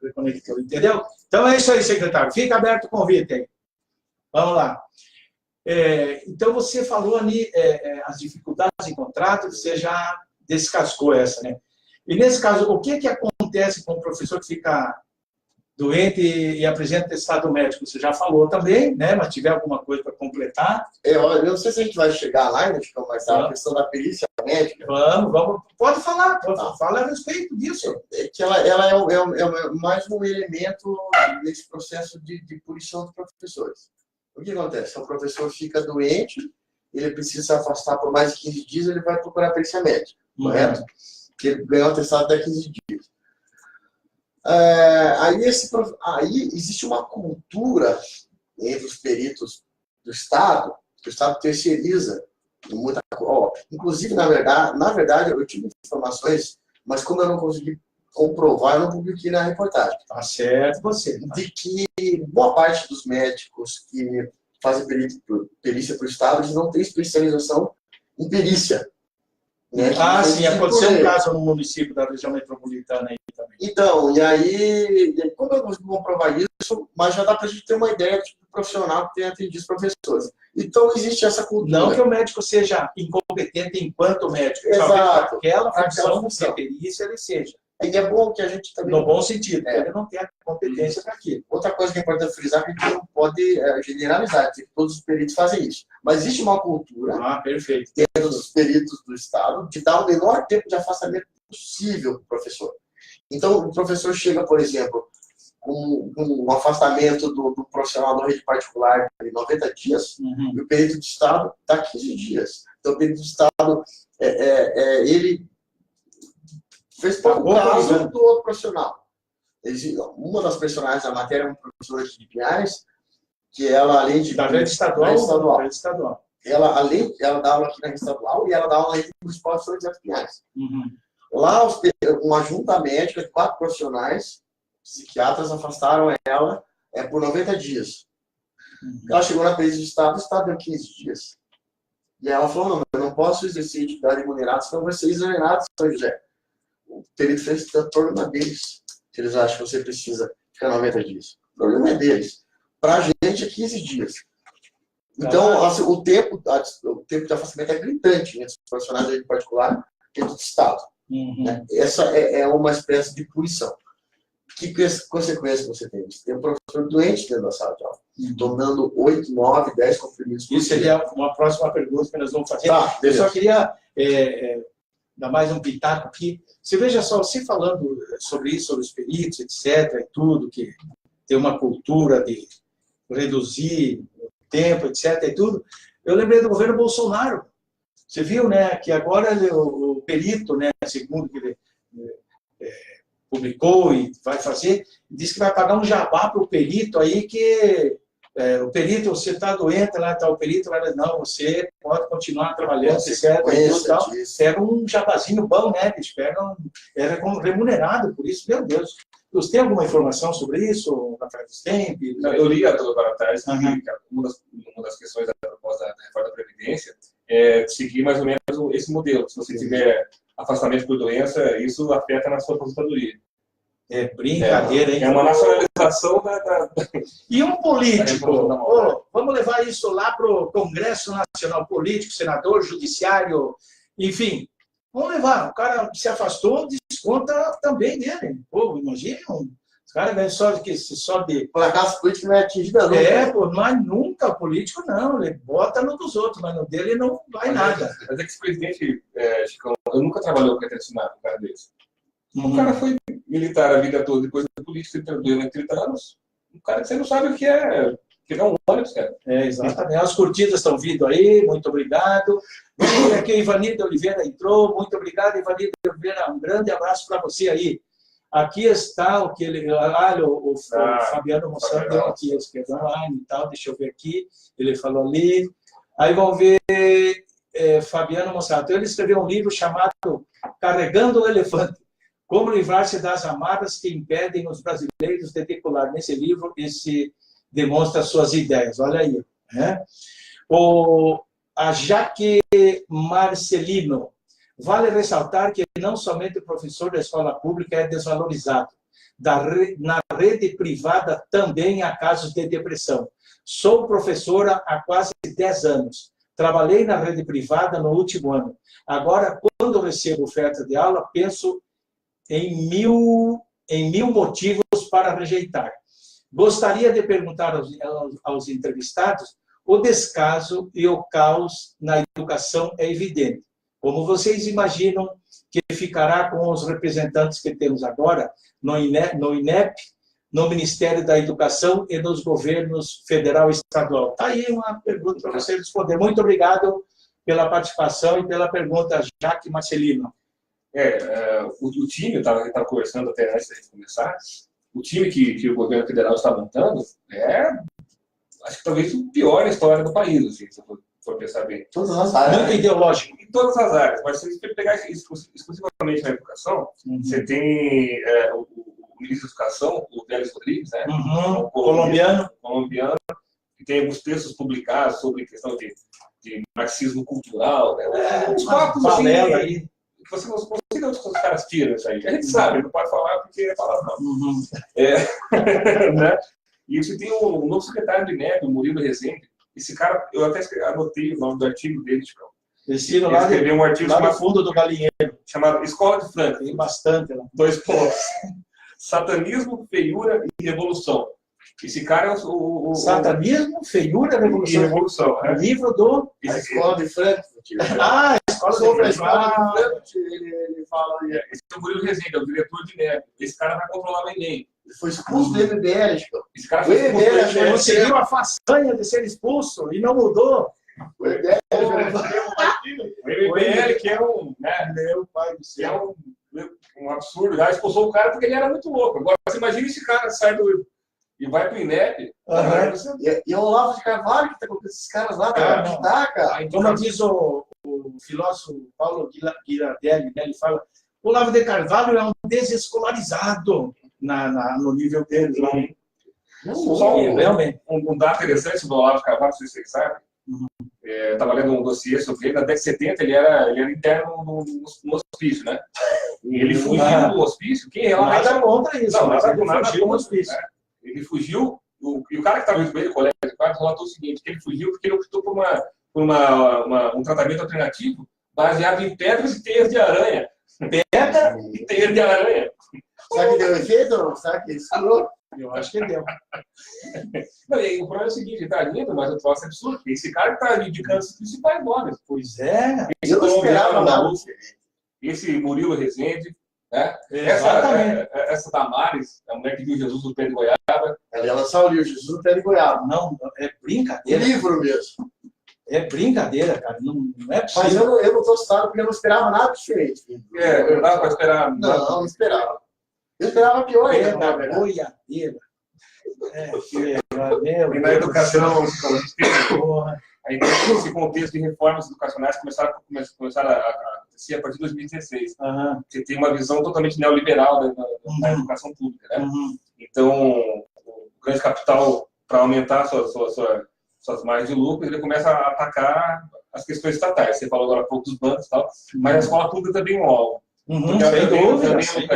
Reconectou, entendeu? Então é isso aí, secretário. Fica aberto o convite aí. Vamos lá. Então, você falou ali as dificuldades em contrato, você já descascou essa, né? E nesse caso, o que acontece com o professor que fica doente e apresenta atestado médico? Você já falou também, né? Mas tiver alguma coisa para completar? Eu não sei se a gente vai chegar lá, né, mas a questão da perícia médica. Vamos. Pode falar, fala a respeito disso. É que ela é mais um elemento nesse processo de punição dos professores. O que acontece? O professor fica doente, ele precisa se afastar por mais de 15 dias, ele vai procurar perícia médica, correto? Porque ele ganhou o atestado até 15 dias. Aí existe uma cultura entre os peritos do Estado, que o Estado terceiriza muita coisa. Inclusive, na verdade, eu tive informações, mas como eu não consegui comprovar, eu não publiquei na reportagem. Tá certo você. De que boa parte dos médicos que fazem perícia para o Estado, eles não têm especialização em perícia. Né? Sim, aconteceu um caso no município da região metropolitana aí também. Então, e aí, como eu não consigo comprovar isso, mas já dá para a gente ter uma ideia do profissional que tem atendido os professores. Então, existe essa cultura. Não que o médico seja incompetente enquanto médico. Exato. Aquela função de perícia ele seja. E é bom que a gente também... No bom sentido, ele não tem a competência para aquilo. Outra coisa que é importante frisar é que a gente não pode generalizar, que todos os peritos fazem isso. Mas existe uma cultura perfeito. dentro dos peritos do Estado de dar o menor tempo de afastamento possível para o professor. Então, o professor chega, por exemplo, com um afastamento do profissional da rede particular de 90 dias, e o perito do Estado dá 15 dias. Então, o perito do Estado, ele fez por caso do outro profissional. Uma das personagens da matéria é uma professora de Pinhais, que ela, além de... Da rede estadual. Ela dá aula aqui na rede estadual e ela dá aula na rede municipal de São José dos Pinhais. Lá, uma junta médica de 4 profissionais, psiquiatras, afastaram ela por 90 dias. Ela chegou na perícia do Estado, o Estado deu 15 dias. E ela falou, não, eu não posso exercer atividade remunerada, senão vai ser exonerado, São José. O perito fez o problema deles. Se eles acham que você precisa ficar 90 dias. O problema é deles. Para a gente é 15 dias. Então, assim, o tempo de afastamento é gritante entre os profissionais da rede particular e do Estado. Essa é uma espécie de punição. Que consequência você tem? Você tem um professor doente dentro da sala de aula. Estou dando 8, 9, 10 comprimidos por dia. Isso seria uma próxima pergunta que nós vamos fazer. Eu só queria dar mais um pitaco aqui. Você veja só, você falando sobre isso, sobre os peritos, etc., e tudo, que tem uma cultura de reduzir o tempo, etc., e tudo. Eu lembrei do governo Bolsonaro. Você viu, né, que agora o perito, né, segundo que ele publicou e vai fazer, disse que vai pagar um jabá para o perito aí que o perito, você está doente, lá está o perito, vai dizer, não, você pode continuar trabalhando, etc. Pega um jabazinho bom, né? Eles pegam, como remunerado por isso, meu Deus. Você tem alguma informação sobre isso, Rafael Stemp? Eu li a toda para trás, que uma das questões da proposta da reforma da Previdência é seguir mais ou menos esse modelo. Se você tiver afastamento por doença, isso afeta na sua aposentadoria. É brincadeira, hein? É uma nacionalização E um político, vamos levar isso lá para o Congresso Nacional Político, senador, judiciário, enfim. Vamos levar. O cara se afastou, desconta também dele. Pô, imagina, os caras ganham só de... Por acaso, o político não é atingido nunca. Pô, mas nunca o político não. Ele bota no dos outros, mas no dele não vai nada. Mas é que esse presidente, Chicão, eu nunca trabalhei com intencionado um cara desse. Uhum. O cara foi militar a vida toda, depois da política, 30 anos. O cara que você não sabe o que é um ônibus, cara. Exatamente. As curtidas estão vindo aí, muito obrigado. Vamos ver aqui, Ivanildo Oliveira entrou. Muito obrigado, Ivanildo Oliveira. Um grande abraço para você aí. Aqui está o que ele... o Fabiano Moçano deu aqui, escreveu online e tal. Deixa eu ver aqui. Ele falou ali. Aí vão ver Fabiano Moçano. Ele escreveu um livro chamado Carregando o Elefante. Como livrar-se das amarras que impedem os brasileiros de decolar. Nesse livro, esse demonstra suas ideias. Olha aí. Né? A Jaque Marcelino. Vale ressaltar que não somente o professor da escola pública é desvalorizado. Na rede privada também há casos de depressão. Sou professora há quase 10 anos. Trabalhei na rede privada no último ano. Agora, quando recebo oferta de aula, penso em mil motivos para rejeitar. Gostaria de perguntar aos entrevistados, o descaso e o caos na educação é evidente. Como vocês imaginam que ficará com os representantes que temos agora no INEP, no Ministério da Educação e nos governos federal e estadual? Está aí uma pergunta para você responder. Muito obrigado pela participação e pela pergunta, Jaque Marcelino. O time, eu estava conversando até antes de começar, o time que o governo federal está montando acho que talvez o pior na história do país, assim, se for pensar bem. Todas as áreas. Muito ideológico. Em todas as áreas, mas se você pegar exclusivamente na educação, você tem o ministro da Educação, o Vélez Rodrigues, né? Colombiano, que tem alguns textos publicados sobre questão de marxismo cultural, né? Uns papos assim, aí. Você não sei de onde os caras tiram isso aí. A gente sabe, não pode falar porque é palavrão. Né? E você tem o novo secretário de INEP, o Murilo Rezende. Esse cara, eu até anotei o nome do artigo dele, Chicão. Ele escreveu um artigo lá no fundo do galinheiro. Chamado Escola de Franca. Tem bastante lá. 2 pontos. Satanismo, feiura e revolução. Esse cara é o Satanismo, feiura e revolução. É. Livro do... A Escola de Franca. A Escola de Franca. Ele fala... Esse é o Murilo Rezende, é o diretor de INEP. Esse cara vai controlar o Enem. Ele foi expulso do MBL, Chico. Esse cara foi expulso do MBL. Conseguiu a façanha de ser expulso e não mudou. O MBL, que é um... Né, meu pai do céu. É um absurdo. Já expulsou o cara porque ele era muito louco. Agora, você imagina esse cara sai e vai pro INEP. E é o Olavo de Carvalho que está com esses caras lá para ajudar, cara. Como diz o filósofo Paulo Ghirardelli, né, ele fala, o Olavo de Carvalho é um desescolarizado no nível dele. Só realmente um dado interessante do Olavo de Carvalho, não sei se vocês sabem. Eu estava lendo um dossiê sobre ele. Na década de 70, ele era interno no hospício, né? E ele fugiu do hospício. Nada contra isso. Não, nada fugiu do hospício. Né? Ele fugiu, e o cara que estava muito bem no colégio de quarto relatou o seguinte, que ele fugiu porque ele optou por um tratamento alternativo baseado em pedras e teias de aranha. Pedra e teias de aranha. Será que deu efeito ou não? Será que escurou? Eu acho que deu. Não, o problema é o seguinte, ele está lindo, mas o troço é absurdo. Esse cara que está indicando os principais nomes. Pois é. Esse eu não esperava nada. Esse Murilo Rezende, né? Essa Damares, a mulher que viu Jesus no pé de goiaba. Ela ia lançar o livro Jesus no pé de goiaba. Não, é O brincadeira. livro mesmo. É brincadeira, cara. Não é possível. Mas eu não estou assustado porque eu não esperava nada diferente. Não dava para esperar. Não esperava. Eu esperava pior ainda. Boiadeira. E na educação, aí tem esse contexto de reformas educacionais que começaram a acontecer a partir de 2016. Você tem uma visão totalmente neoliberal da educação pública. Né? Então, o grande capital, para aumentar suas margens de lucro, ele começa a atacar as questões estatais. Você falou agora há pouco dos bancos e tal, mas a escola pública também é um alvo. Sem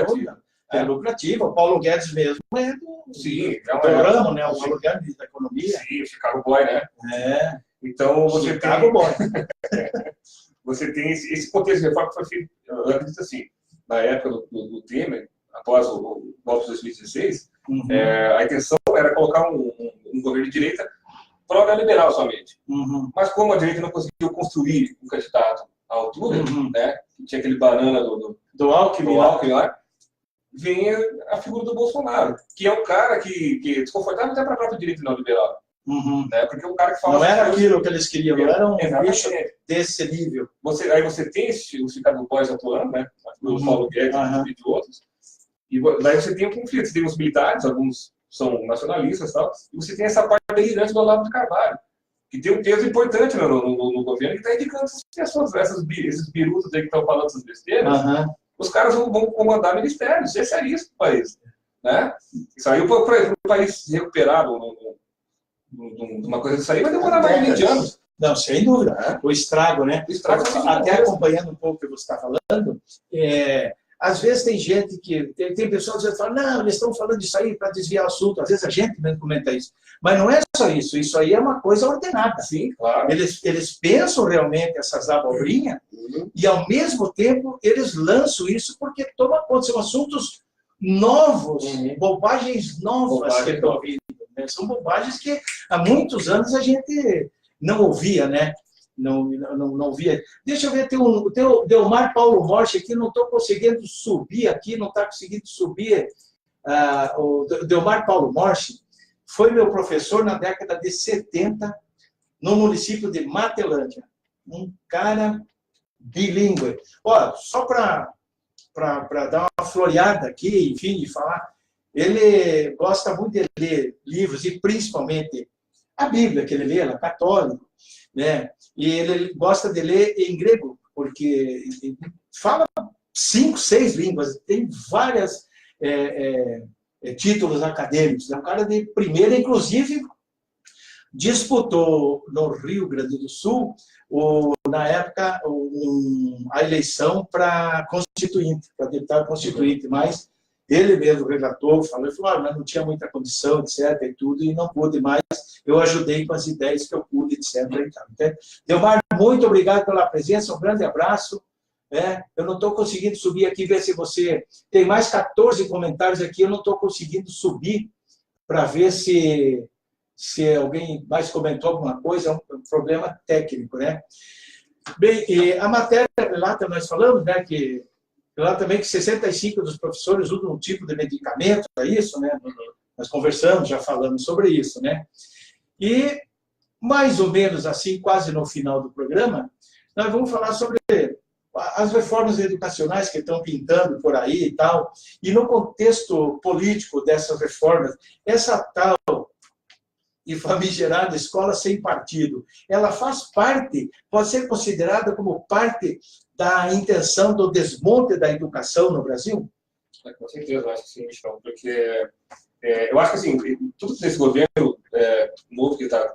dúvida. É lucrativa. O Paulo Guedes mesmo é do ramo, né? O Paulo Guedes da economia. Sim, Chicago Boy, né? É. Então, você Chicago Boy. Você tem esse contexto de reforma que foi feito, eu acredito assim, na época do Temer, após o golpe de 2016, a intenção era colocar um governo de direita pró-liberal somente. Mas como a direita não conseguiu construir um candidato à altura, né, tinha aquele banana do Alckmin lá, vem a figura do Bolsonaro, que é um cara que é desconfortável até para a própria direita não liberal. Né? Porque o cara que fala não era aquilo que eles queriam, não era um bicho exatamente desse nível. Aí você tem o Chicago Boys atuando, né? O Paulo Guedes e de outros. E daí você tem um conflito. Você tem os militares, alguns são nacionalistas e tal, e você tem essa parte delirante do Olavo de Carvalho, que tem um peso importante no governo, que está indicando essas pessoas, esses birutas aí que estão falando essas besteiras, os caras vão comandar ministérios. Esse é risco do país. Né? Isso aí, para o país se recuperar uma coisa disso aí, vai demorar mais de 20 anos. Não, sem dúvida. O estrago, né? Até acompanhando um pouco o que você está falando, às vezes tem gente que... Tem pessoas que falam, não, eles estão falando disso aí para desviar o assunto. Às vezes a gente mesmo comenta isso. Mas não é só isso. Isso aí é uma coisa ordenada. Sim, claro. Eles pensam realmente essas abobrinhas e, ao mesmo tempo, eles lançam isso porque tomam conta. São assuntos novos, bobagens novas que estão vindo. São bobagens que há muitos anos a gente não ouvia, né? Não ouvia. Deixa eu ver, tem o Delmar Paulo Morte aqui, não estou conseguindo subir aqui, não está conseguindo subir. O Delmar Paulo Morte foi meu professor na década de 70, no município de Matelândia. Um cara bilíngue. Ó, só para dar uma floreada aqui, enfim, de falar, ele gosta muito de ler livros, e principalmente a Bíblia, que ele lê, ele é católico, né? E ele gosta de ler em grego, porque fala 5, 6 línguas, tem vários títulos acadêmicos. É um cara de primeira, inclusive, disputou no Rio Grande do Sul, na época, a eleição para constituinte, para deputado constituinte, mas ele mesmo relatou, falou, mas não tinha muita condição, etc, e tudo, e não pude mais. Eu ajudei com as ideias que eu pude, etc. Então, Delmar, muito obrigado pela presença, um grande abraço. Eu não estou conseguindo subir aqui, ver se você... Tem mais 14 comentários aqui, eu não estou conseguindo subir para ver se alguém mais comentou alguma coisa, é um problema técnico, né? Bem, a matéria lá nós falamos, né, que lá também que 65% dos professores usam um tipo de medicamento para isso, né? Nós conversamos, já falamos sobre isso, né? E, mais ou menos assim, quase no final do programa, nós vamos falar sobre as reformas educacionais que estão pintando por aí e tal, e no contexto político dessas reformas, essa tal e famigerada escola sem partido, ela faz parte, pode ser considerada como parte da intenção do desmonte da educação no Brasil? Com certeza, eu acho que sim, Michel, porque eu acho que assim, tudo desse governo novo que está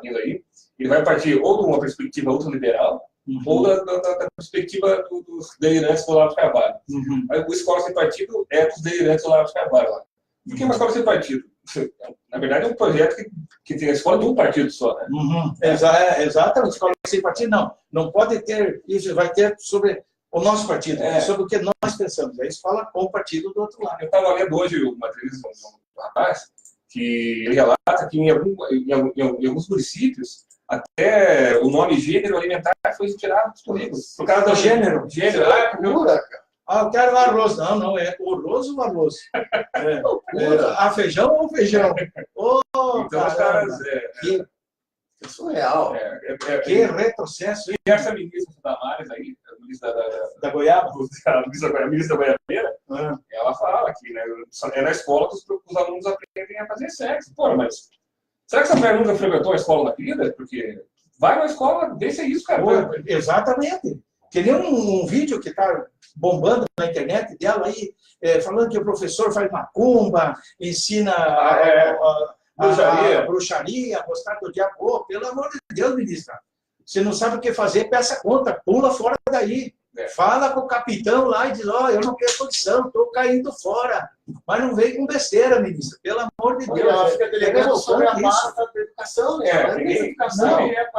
vindo aí, ele vai partir ou de uma perspectiva ultraliberal, ou da perspectiva dos delirantes do Olavo de Carvalho. Aí, o Escola Sem Partido é dos delirantes do Olavo de Carvalho lá. Por que uma escola sem partido? Na verdade, é um projeto que tem a escola de um partido só, né? Exatamente, escola sem partido, não pode ter, isso vai ter sobre o nosso partido, sobre o que nós pensamos. A escola com o partido do outro lado. Eu estava lendo hoje uma entrevista com um rapaz, que ele relata que em alguns municípios, até o nome gênero alimentar foi retirado dos currículos. Por causa do gênero? Eu quero arroz. Não, é arroz ou arroz? A feijão ou feijão? Então, os caras... É surreal. Que retrocesso. E essa ministra Damares aí, a ministra da Goiaba, a ministra Goiabeira, ela fala que, né, é na escola que os alunos aprendem a fazer sexo. Pô, mas será que essa mulher nunca frequentou a escola na vida? Porque vai na escola, vê se é isso, cara. Exatamente. Queria um vídeo que está bombando na internet dela aí, falando que o professor faz macumba, ensina bruxaria, gostar do diabo. Pelo amor de Deus, ministra. Você não sabe o que fazer, peça conta, pula fora daí. Fala com o capitão lá e diz, eu não quero condição, estou caindo fora. Mas não vem com besteira, ministra, pelo amor de Deus. Ela fica delegando sobre a pasta da educação, né? Ela nem é educação, ela nem é a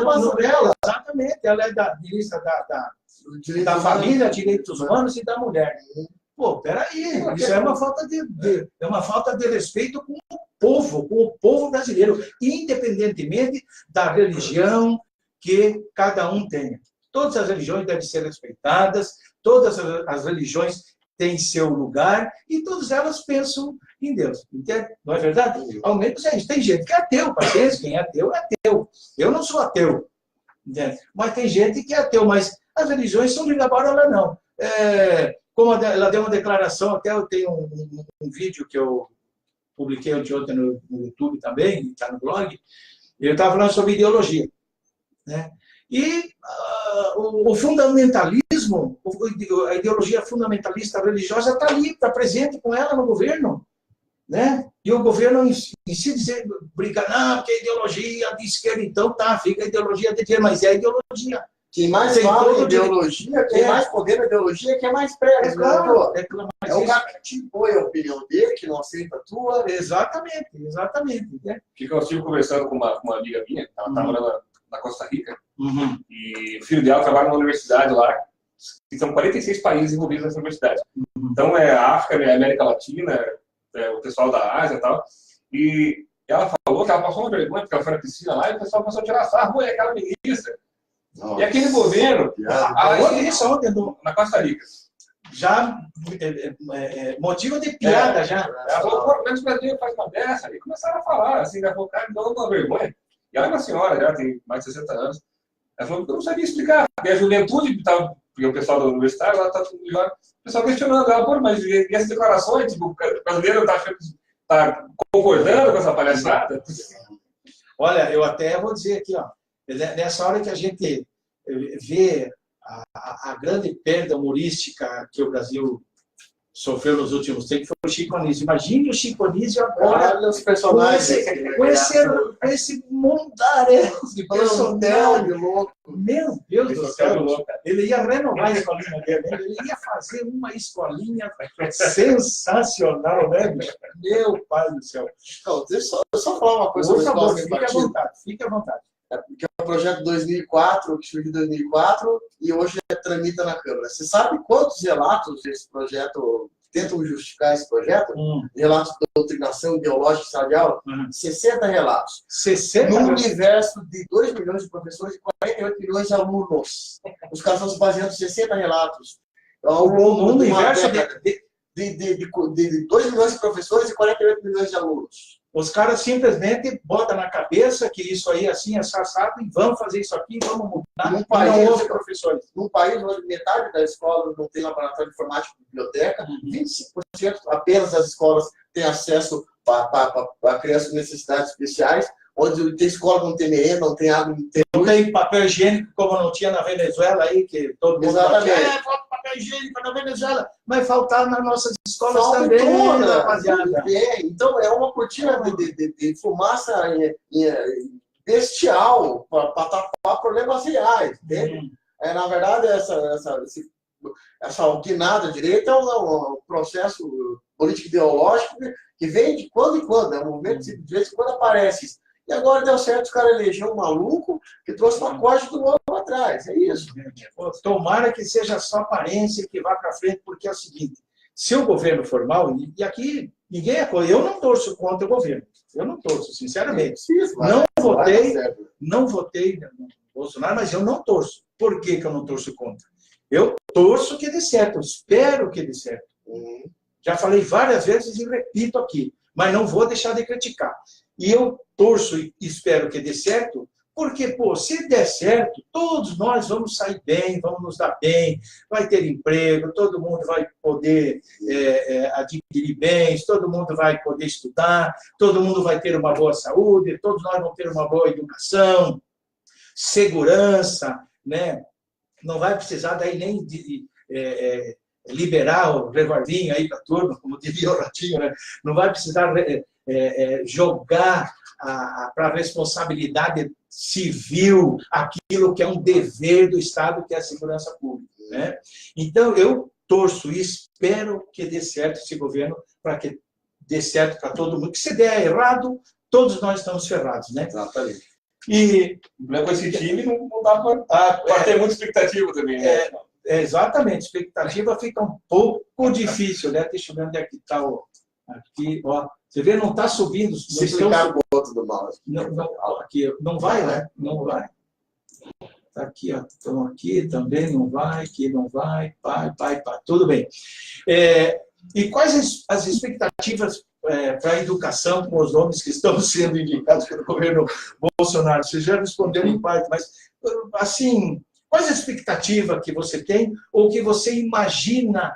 pasta dela. Exatamente, ela é da ministra da Família, Direitos Humanos e da Mulher. Pô, peraí, isso é uma falta de respeito com o povo brasileiro, independentemente da religião que cada um tenha. Todas as religiões devem ser respeitadas, todas as religiões têm seu lugar e todas elas pensam em Deus. Entende? Não é verdade? Ao menos é isso. Tem gente que é ateu, paciência, quem é ateu é ateu. Eu não sou ateu, entende? Mas tem gente que é ateu, mas as religiões são ligadas para ela não. Como ela deu uma declaração, até eu tenho um vídeo que eu publiquei ontem no YouTube também, está no blog, ele estava falando sobre ideologia, né? E o fundamentalismo, a ideologia fundamentalista religiosa está ali, está presente com ela no governo, né? E o governo em si briga, não, porque a ideologia de esquerda, então tá, fica a ideologia de direita, mas é a ideologia. Quem mais fala em ideologia, quem mais poder na ideologia, quem mais prega. É o cara que te impõe a opinião dele, que não aceita a tua. Exatamente. Né? Que eu estive conversando com uma amiga minha, ela estava morando na Costa Rica, e o filho dela trabalha numa universidade lá, que são 46 países envolvidos nessa universidade. Então, é a África, é a América Latina, o pessoal da Ásia e tal. E ela falou que ela passou uma vergonha, porque ela foi na piscina lá, e o pessoal começou a tirar sarro, é aquela ministra. Nossa. E aquele governo, na Costa Rica, já motivo de piada, já. Ela falou, mas o Brasil faz uma dessa, e começaram a falar, assim, da cara, deu uma vergonha. E ela é uma senhora, já tem mais de 60 anos. Ela falou que eu não sabia explicar, porque a juventude, porque o pessoal da universidade, ela está tudo melhor, o pessoal questionando ela, pô, mas e essas declarações, tipo, o brasileiro está concordando com essa palhaçada? Olha, eu até vou dizer aqui, ó, nessa hora que a gente vê a grande perda humorística que o Brasil sofreu nos últimos tempos, foi o Chico Anísio. Imagine o Chico Anísio agora, olha os personagens, com esse mundaréu de personagem. Meu Deus do céu, ele ia renovar a escolinha dele, ele ia fazer uma escolinha sensacional, né? Meu pai do céu. Não, deixa eu só falar uma coisa. Por favor, fique à vontade. Que é um projeto de 2004, que surgiu em 2004 e hoje tramita na Câmara. Você sabe quantos relatos esse projeto tentam justificar esse projeto? Relatos de doutrinação ideológica em sala de aula? 60 relatos. 60? No universo de 2 milhões de professores e 48 milhões de alunos. Os caras estão se baseando em 60 relatos. Ao longo de uma década de 2 milhões de professores e 48 milhões de alunos. Os caras simplesmente botam na cabeça que isso aí assim é assado e vão fazer isso aqui, vamos mudar. Num país onde metade da escola não tem laboratório de informática e biblioteca, 25% apenas das escolas têm acesso para crianças com necessidades especiais, onde tem escola que não tem merenda, não tem água, não tem papel higiênico, como não tinha na Venezuela aí, que todo mundo falta papel higiênico na Venezuela, mas faltar nas nossas escolas também, rapaziada. Então, é uma cortina de fumaça bestial para tapar problemas reais, entende? Na verdade, essa alquinada direita é um processo político-ideológico que vem de quando em quando, é um movimento de vez em quando aparece. E agora deu certo, os caras elegeram um maluco que trouxe uma corte do lobo atrás. É isso. Tomara que seja só aparência e que vá para frente, porque é o seguinte, se o governo formal, e aqui ninguém é contra, eu não torço contra o governo, eu não torço, sinceramente. Não votei no Bolsonaro, mas eu não torço. Por que eu não torço contra? Eu torço que dê certo, eu espero que dê certo. Já falei várias vezes e repito aqui, mas não vou deixar de criticar. E eu torço e espero que dê certo, porque, pô, se der certo, todos nós vamos sair bem, vamos nos dar bem, vai ter emprego, todo mundo vai poder adquirir bens, todo mundo vai poder estudar, todo mundo vai ter uma boa saúde, todos nós vamos ter uma boa educação, segurança, né? Não vai precisar daí nem de liberar o revolvinho aí para a turma, como diria o Ratinho, né? Não vai precisar jogar para a responsabilidade civil, aquilo que é um dever do Estado, que é a segurança pública, né? Então, eu torço e espero que dê certo esse governo, para que dê certo para todo mundo. Que se der errado, todos nós estamos ferrados, né? Exatamente. E com esse time não dá para ter muita expectativa também, né? Exatamente, expectativa fica um pouco difícil, né? Deixa eu ver onde é que está o... Aqui, ó. Você vê, não está subindo. Se clicar no outro do mouse. Aqui, não vai, né? Não vai. Está aqui, ó. Então, aqui também não vai, aqui não vai, pá. Tudo bem. E quais as expectativas para a educação com os nomes que estão sendo indicados pelo governo Bolsonaro? Vocês já responderam em parte, mas, assim, quais a expectativa que você tem ou que você imagina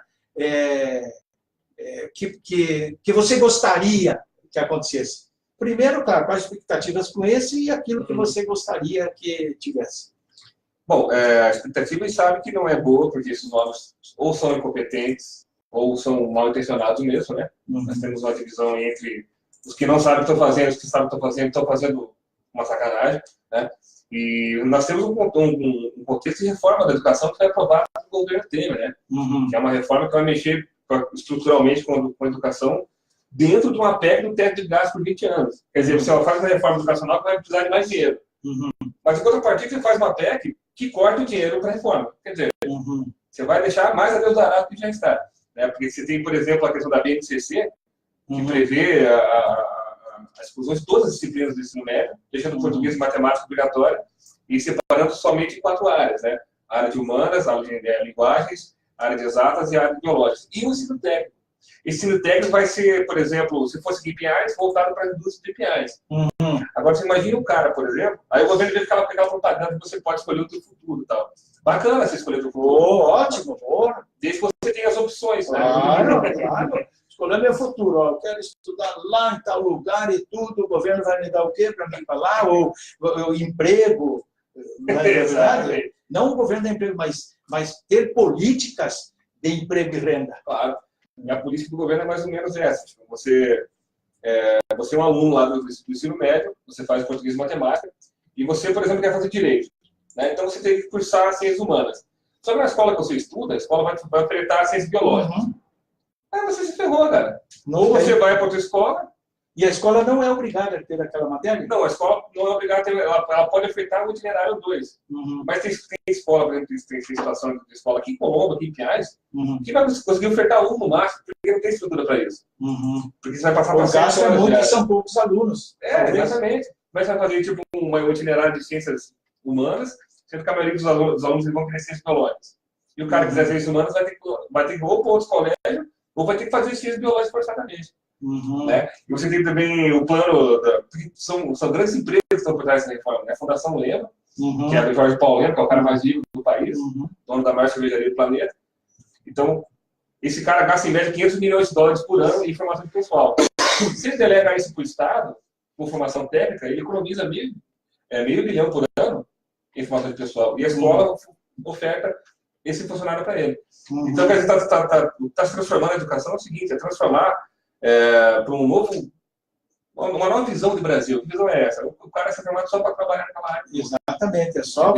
que você gostaria que acontecesse? Primeiro, claro, quais expectativas com esse e aquilo que você gostaria que tivesse? Bom, a expectativa, a gente sabe que não é boa, porque esses nomes ou são incompetentes ou são mal intencionados mesmo, né? Nós temos uma divisão entre os que não sabem o que estão fazendo, os que sabem o que estão fazendo uma sacanagem, né? E nós temos um contexto de reforma da educação que foi aprovado pelo governo Temer, né? Que é uma reforma que vai mexer estruturalmente com a educação dentro de uma PEC do teto de gastos por 20 anos. Quer dizer, você faz uma reforma educacional que vai precisar de mais dinheiro. Mas, em contrapartida, você faz uma PEC que corta o dinheiro para a reforma. Quer dizer, você vai deixar mais a Deus dará do que já está. Né? Porque você tem, por exemplo, a questão da BNCC, que prevê a exclusão de todas as disciplinas do ensino médio, deixando o português e matemática obrigatória e separando somente em 4 áreas, né? A área de humanas, a área de linguagens, a área de exatas e a área de biológicas. E o ensino técnico. Esse ensino técnico vai ser, por exemplo, se fosse KPIs, voltado para as indústrias de KPIs. Agora, você imagina um cara, por exemplo, aí o governo vê aquela propaganda que você pode escolher o seu futuro e tal. Bacana você escolher o seu futuro. Ótimo, desde que você tenha as opções, né? Claro. Escolher meu futuro. Ó, eu quero estudar lá em tal lugar e tudo. O governo vai me dar o quê para mim falar? Ou emprego. Não é verdade? Não o governo dar emprego, mas ter políticas de emprego e renda. Claro. E a política do governo é mais ou menos essa. Tipo, você é um aluno lá do ensino médio, você faz português e matemática, e você, por exemplo, quer fazer direito. Né? Então você tem que cursar ciências humanas. Só que na escola que você estuda, a escola vai ofertar ciências biológicas. Aí você se ferrou, cara. Ou você vai para outra escola. E a escola não é obrigada a ter aquela matéria? Não, a escola não é obrigada a ter. Ela pode ofertar o itinerário 2. Mas tem escola, por exemplo, tem situação de escola aqui em Colombo, aqui em Pinhais, que vai conseguir ofertar um no máximo, porque não tem estrutura para isso. Porque você vai passar por 7 horas muito, são poucos alunos. Exatamente. Mas você vai fazer tipo um itinerário de ciências humanas, sendo que a maioria dos alunos vão querer ciências biológicas. E o cara que quiser ciências humanas vai ter que ou para outros colégios, ou vai ter que fazer ciências biológicas forçadamente. Né? E você tem também o plano, são grandes empresas que estão por trás dessa reforma, né? A Fundação Lema, que é do Jorge Paulo Lema, que é o cara mais rico do país, dono da maior cervejaria do planeta. Então, esse cara gasta em média $500 milhões por ano em formação de pessoal. Se ele delega isso para o Estado, com formação técnica, ele economiza meio bilhão por ano em formação de pessoal. E a escola oferta esse funcionário para ele. Então, quer dizer, está se transformando a educação é o seguinte, é transformar para uma nova visão de Brasil. Que visão é essa? O cara é formado só para trabalhar naquela área. Exatamente, é só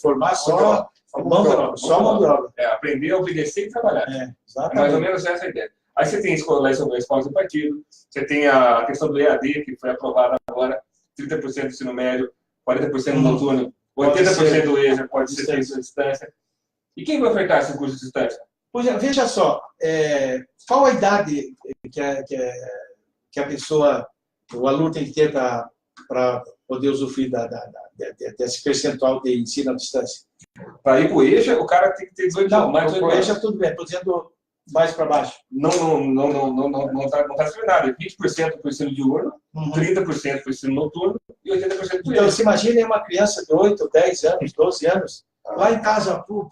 formar só mão de obra. Aprender a obedecer e trabalhar. É mais ou menos essa a ideia. Aí você tem escolas do partido, você tem a questão do EAD, que foi aprovada agora, 30% do ensino médio, 40% do noturno, 80% do EJA pode ser feito à distância. E quem vai ofertar esse curso de distância? Pois é, veja só, qual a idade que a pessoa, o aluno tem que ter para poder usufruir desse percentual de ensino à distância? Para ir para o EJA, o cara tem que ter 18 anos. Não, para o EJA tudo bem, estou dizendo mais para baixo. Não está escrevendo nada. 20% para o ensino diurno, 30% para o ensino noturno e 80% para o EJA. Então, você imagina uma criança de 8, 10 anos, 12 anos, lá em casa, eu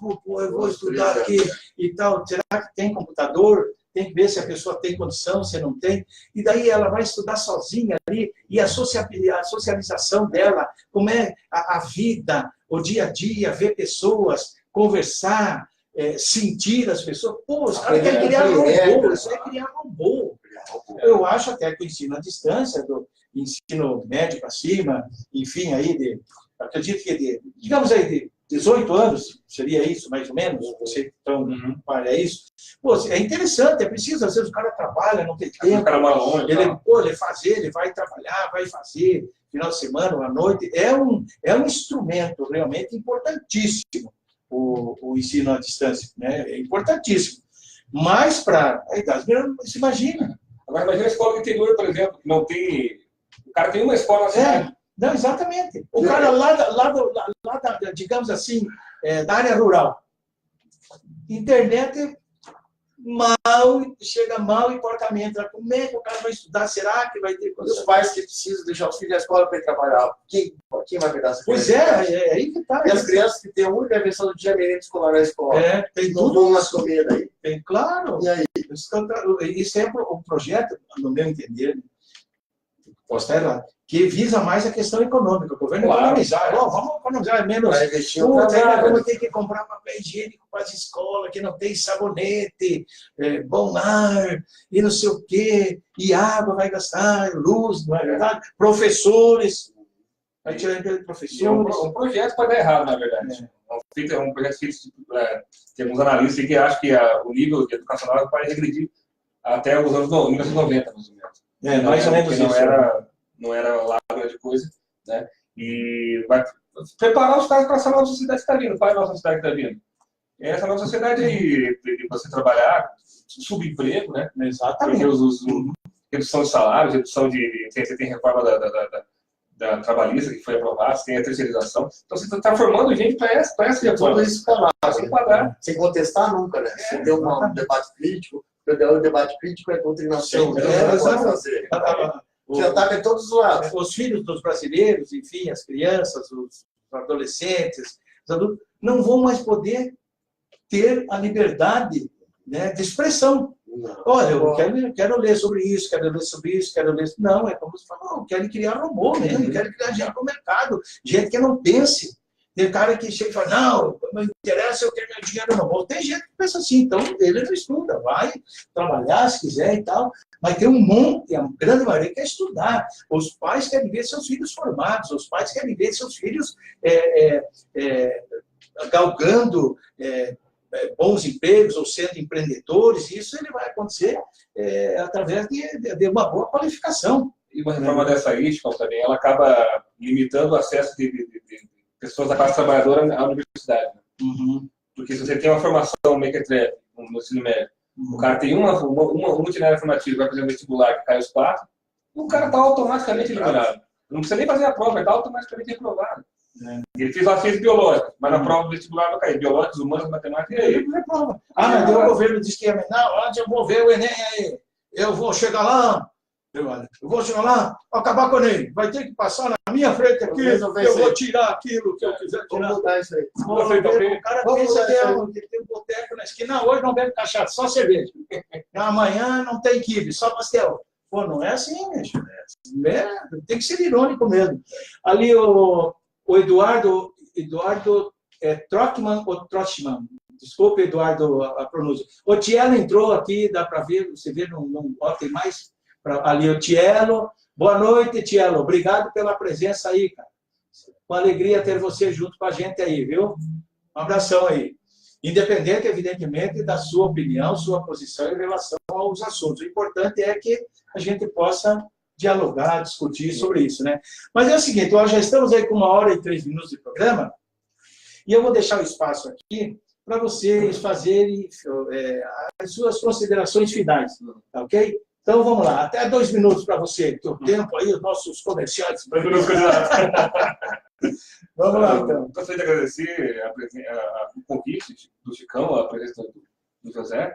vou estudar aqui e tal. Será que tem computador? Tem que ver se a pessoa tem condição, se não tem. E daí ela vai estudar sozinha ali, e a socialização dela, como é a vida, o dia a dia, ver pessoas, conversar, sentir as pessoas. Pô, os caras querem criar robô, isso é criar robô. Eu acho até que o ensino à distância, ensino médio para cima, enfim, aí acredito que digamos aí, de 18 anos, seria isso, mais ou menos? Você, então, é isso? Pô, é interessante, é preciso, às vezes o cara trabalha, não tem tempo. O cara mora longe, ele vai trabalhar, vai fazer, final de semana, à noite. É um instrumento realmente importantíssimo, o ensino à distância, né? É importantíssimo. Mas para a idade, você imagina. Agora, imagina a escola do interior, por exemplo, que não tem... O cara tem uma escola na cidade. Não, exatamente. O cara digamos assim, da área rural. Internet chega mal em portamento. Como é que o cara vai estudar? Será que vai ter coisa? Os pais que precisam deixar os filhos na escola para ir trabalhar. Quem vai cuidar dessa criança? Pois é aí que está. E as crianças que têm a única invenção do dia merenda escolar na escola. Tem não tudo vão nas comidas aí. Tem, claro. E aí? Isso é um projeto, no meu entender, posso estar errado, que visa mais a questão econômica. O governo economizar. Vamos economizar menos. Vamos ter que comprar papel higiênico para as escolas, que não tem sabonete, bom ar, e não sei o quê, e água vai gastar, luz, não é verdade? Professores. Vai tirar professores. Um projeto pode dar errado, na verdade. É um projeto feito, tem alguns analistas que acham que o nível educacional vai regredir até os anos 1990, mais ou menos. Mais ou menos isso. Não era lá grande coisa, né? E vai preparar os caras para essa nova sociedade que está vindo. Qual é a nova sociedade que está vindo? É essa nova sociedade aí, de você trabalhar, subemprego, né? Exatamente. Redução de salários, redução você tem reforma da trabalhista que foi aprovada, você tem a terceirização. Então você está formando gente para essa reforma. Tudo isso sem contestar nunca, né? Sem ter um debate crítico. O debate crítico é doutrinação. Você ataca em todos os lados. Os filhos dos brasileiros, enfim, as crianças, os adolescentes, os adultos, não vão mais poder ter a liberdade, né, de expressão. Não. Olha, eu quero ler sobre isso, quero ler sobre isso, quero ler... Não, é como você falou, querem criar robô mesmo, querem criar gente para o mercado, gente que não pense. Tem cara que chega e fala, não me interessa, eu quero meu dinheiro no bolso. Tem gente que pensa assim, então ele não estuda, vai trabalhar se quiser e tal, mas tem um monte, a grande maioria quer estudar. Os pais querem ver seus filhos formados, os pais querem ver seus filhos galgando bons empregos ou sendo empreendedores. Isso ele vai acontecer através de uma boa qualificação. E uma reforma dessa aí, também, ela acaba limitando o acesso de pessoas da classe trabalhadora à universidade. Né? Porque se você tem uma formação mequetrefe no ensino médio, o cara tem uma itinerária formativa, vai fazer um vestibular que cai os 4, o cara está automaticamente eliminado. Não precisa nem fazer a prova, ele está automaticamente reprovado. Ele fez uma ciência biológica, mas na prova do vestibular vai cair. Biológicos, humanos, matemática, e aí ele reprova. Mas o governo diz que não, antes eu vou ver o Enem aí, eu vou chegar lá, acabar com ele. Vai ter que passar na minha frente aqui, eu vou tirar aquilo que eu quiser tirar. Vamos mudar isso aí. O cara pensa que tem um boteco na esquina, hoje não bebe cachaça, só cerveja. Amanhã não tem quibe, só pastel. Pô, não é assim, bicho. Tem que ser irônico mesmo. Ali o Eduardo Trockman ou Trochman, desculpe, Eduardo, a pronúncia. O Tielo entrou aqui, dá para ver, você vê, não tem mais. Ali o Tielo. Boa noite, Tielo. Obrigado pela presença aí, cara. Com alegria ter você junto com a gente aí, viu? Um abração aí. Independente, evidentemente, da sua opinião, sua posição em relação aos assuntos. O importante é que a gente possa dialogar, discutir sobre isso, né? Mas é o seguinte, nós já estamos aí com 1h03 de programa, e eu vou deixar o espaço aqui para vocês fazerem as suas considerações finais, tá ok? Então, vamos lá. Até 2 minutos para você, que o tempo aí, os nossos comerciantes... Vamos lá, então. Gostaria de agradecer o convite do Chicão, a presença do José,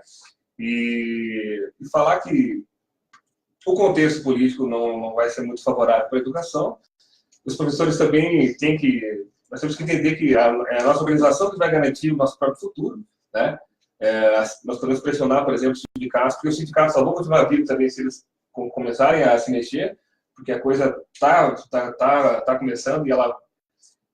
e falar que o contexto político não vai ser muito favorável para a educação. Os professores também nós temos que entender que é a nossa organização que vai garantir o nosso próprio futuro, né? Nós podemos pressionar, por exemplo, os sindicatos, porque os sindicatos só vão continuar vivos também se eles começarem a se mexer, porque a coisa está começando e ela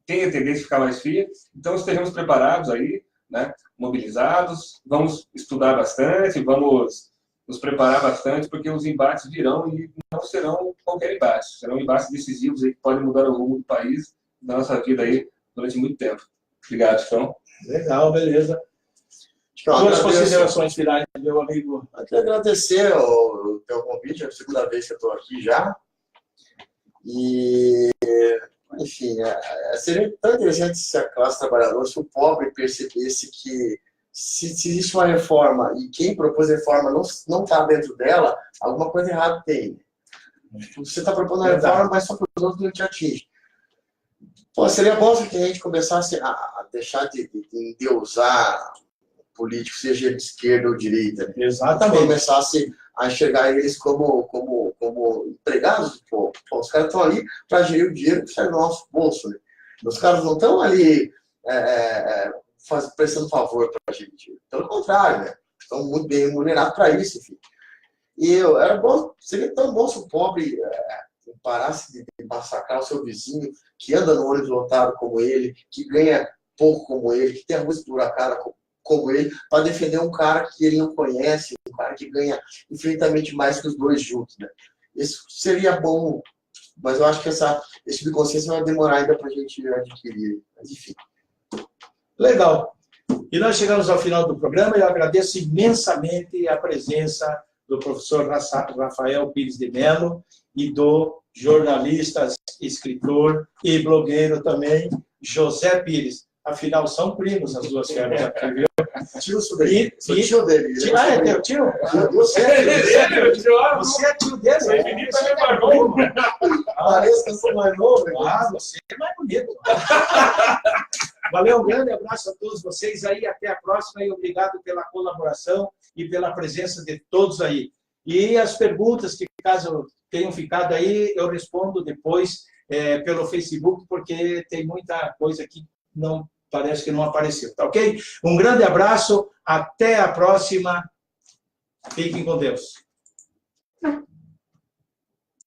tem a tendência a ficar mais fria. Então, estejamos preparados aí, né, mobilizados, vamos estudar bastante, vamos nos preparar bastante, porque os embates virão e não serão qualquer embate. Serão embates decisivos aí que podem mudar o rumo do país, da nossa vida aí, durante muito tempo. Obrigado, Chicão. Legal, beleza. Suas considerações finais, meu amigo. Eu quero agradecer o teu convite, é a segunda vez que eu estou aqui já. E, enfim, seria tão interessante se a classe trabalhadora, se o pobre percebesse que se existe uma reforma e quem propôs a reforma não está dentro dela, alguma coisa errada tem. Você está propondo a reforma, mas só para os outros não te atinge. Pô, seria bom se a gente começasse a deixar de endeusar político, seja de esquerda ou direita. Né? Exatamente. Começasse a enxergar eles como empregados do povo. Pô, os caras estão ali para gerir o dinheiro que sai do nosso bolso. Né? Os caras não estão ali prestando favor para a gente. Pelo contrário, né? Estão muito bem remunerados para isso, enfim. E seria tão bom se o pobre parasse de massacrar o seu vizinho, que anda no ônibus lotado como ele, que ganha pouco como ele, que tem a luz dura cara como ele, para defender um cara que ele não conhece, um cara que ganha infinitamente mais que os dois juntos. Né? Isso seria bom, mas eu acho que esse tipo de consciência vai demorar ainda para a gente adquirir. Mas, enfim. Legal. E nós chegamos ao final do programa e eu agradeço imensamente a presença do professor Rafael Pires de Mello e do jornalista, escritor e blogueiro também, José Pires. Afinal, são primos as duas caras aqui, viu? Tio sobrinho. Sou tio dele. É teu tio? Você é tio dele? Parece que eu sou mais novo. Você é mais bonito. Valeu, um grande abraço a todos vocês aí, até a próxima e obrigado pela colaboração e pela presença de todos aí. E as perguntas que, caso tenham ficado aí, eu respondo depois pelo Facebook, porque tem muita coisa que não parece que não apareceu, tá ok? Um grande abraço, até a próxima, fiquem com Deus.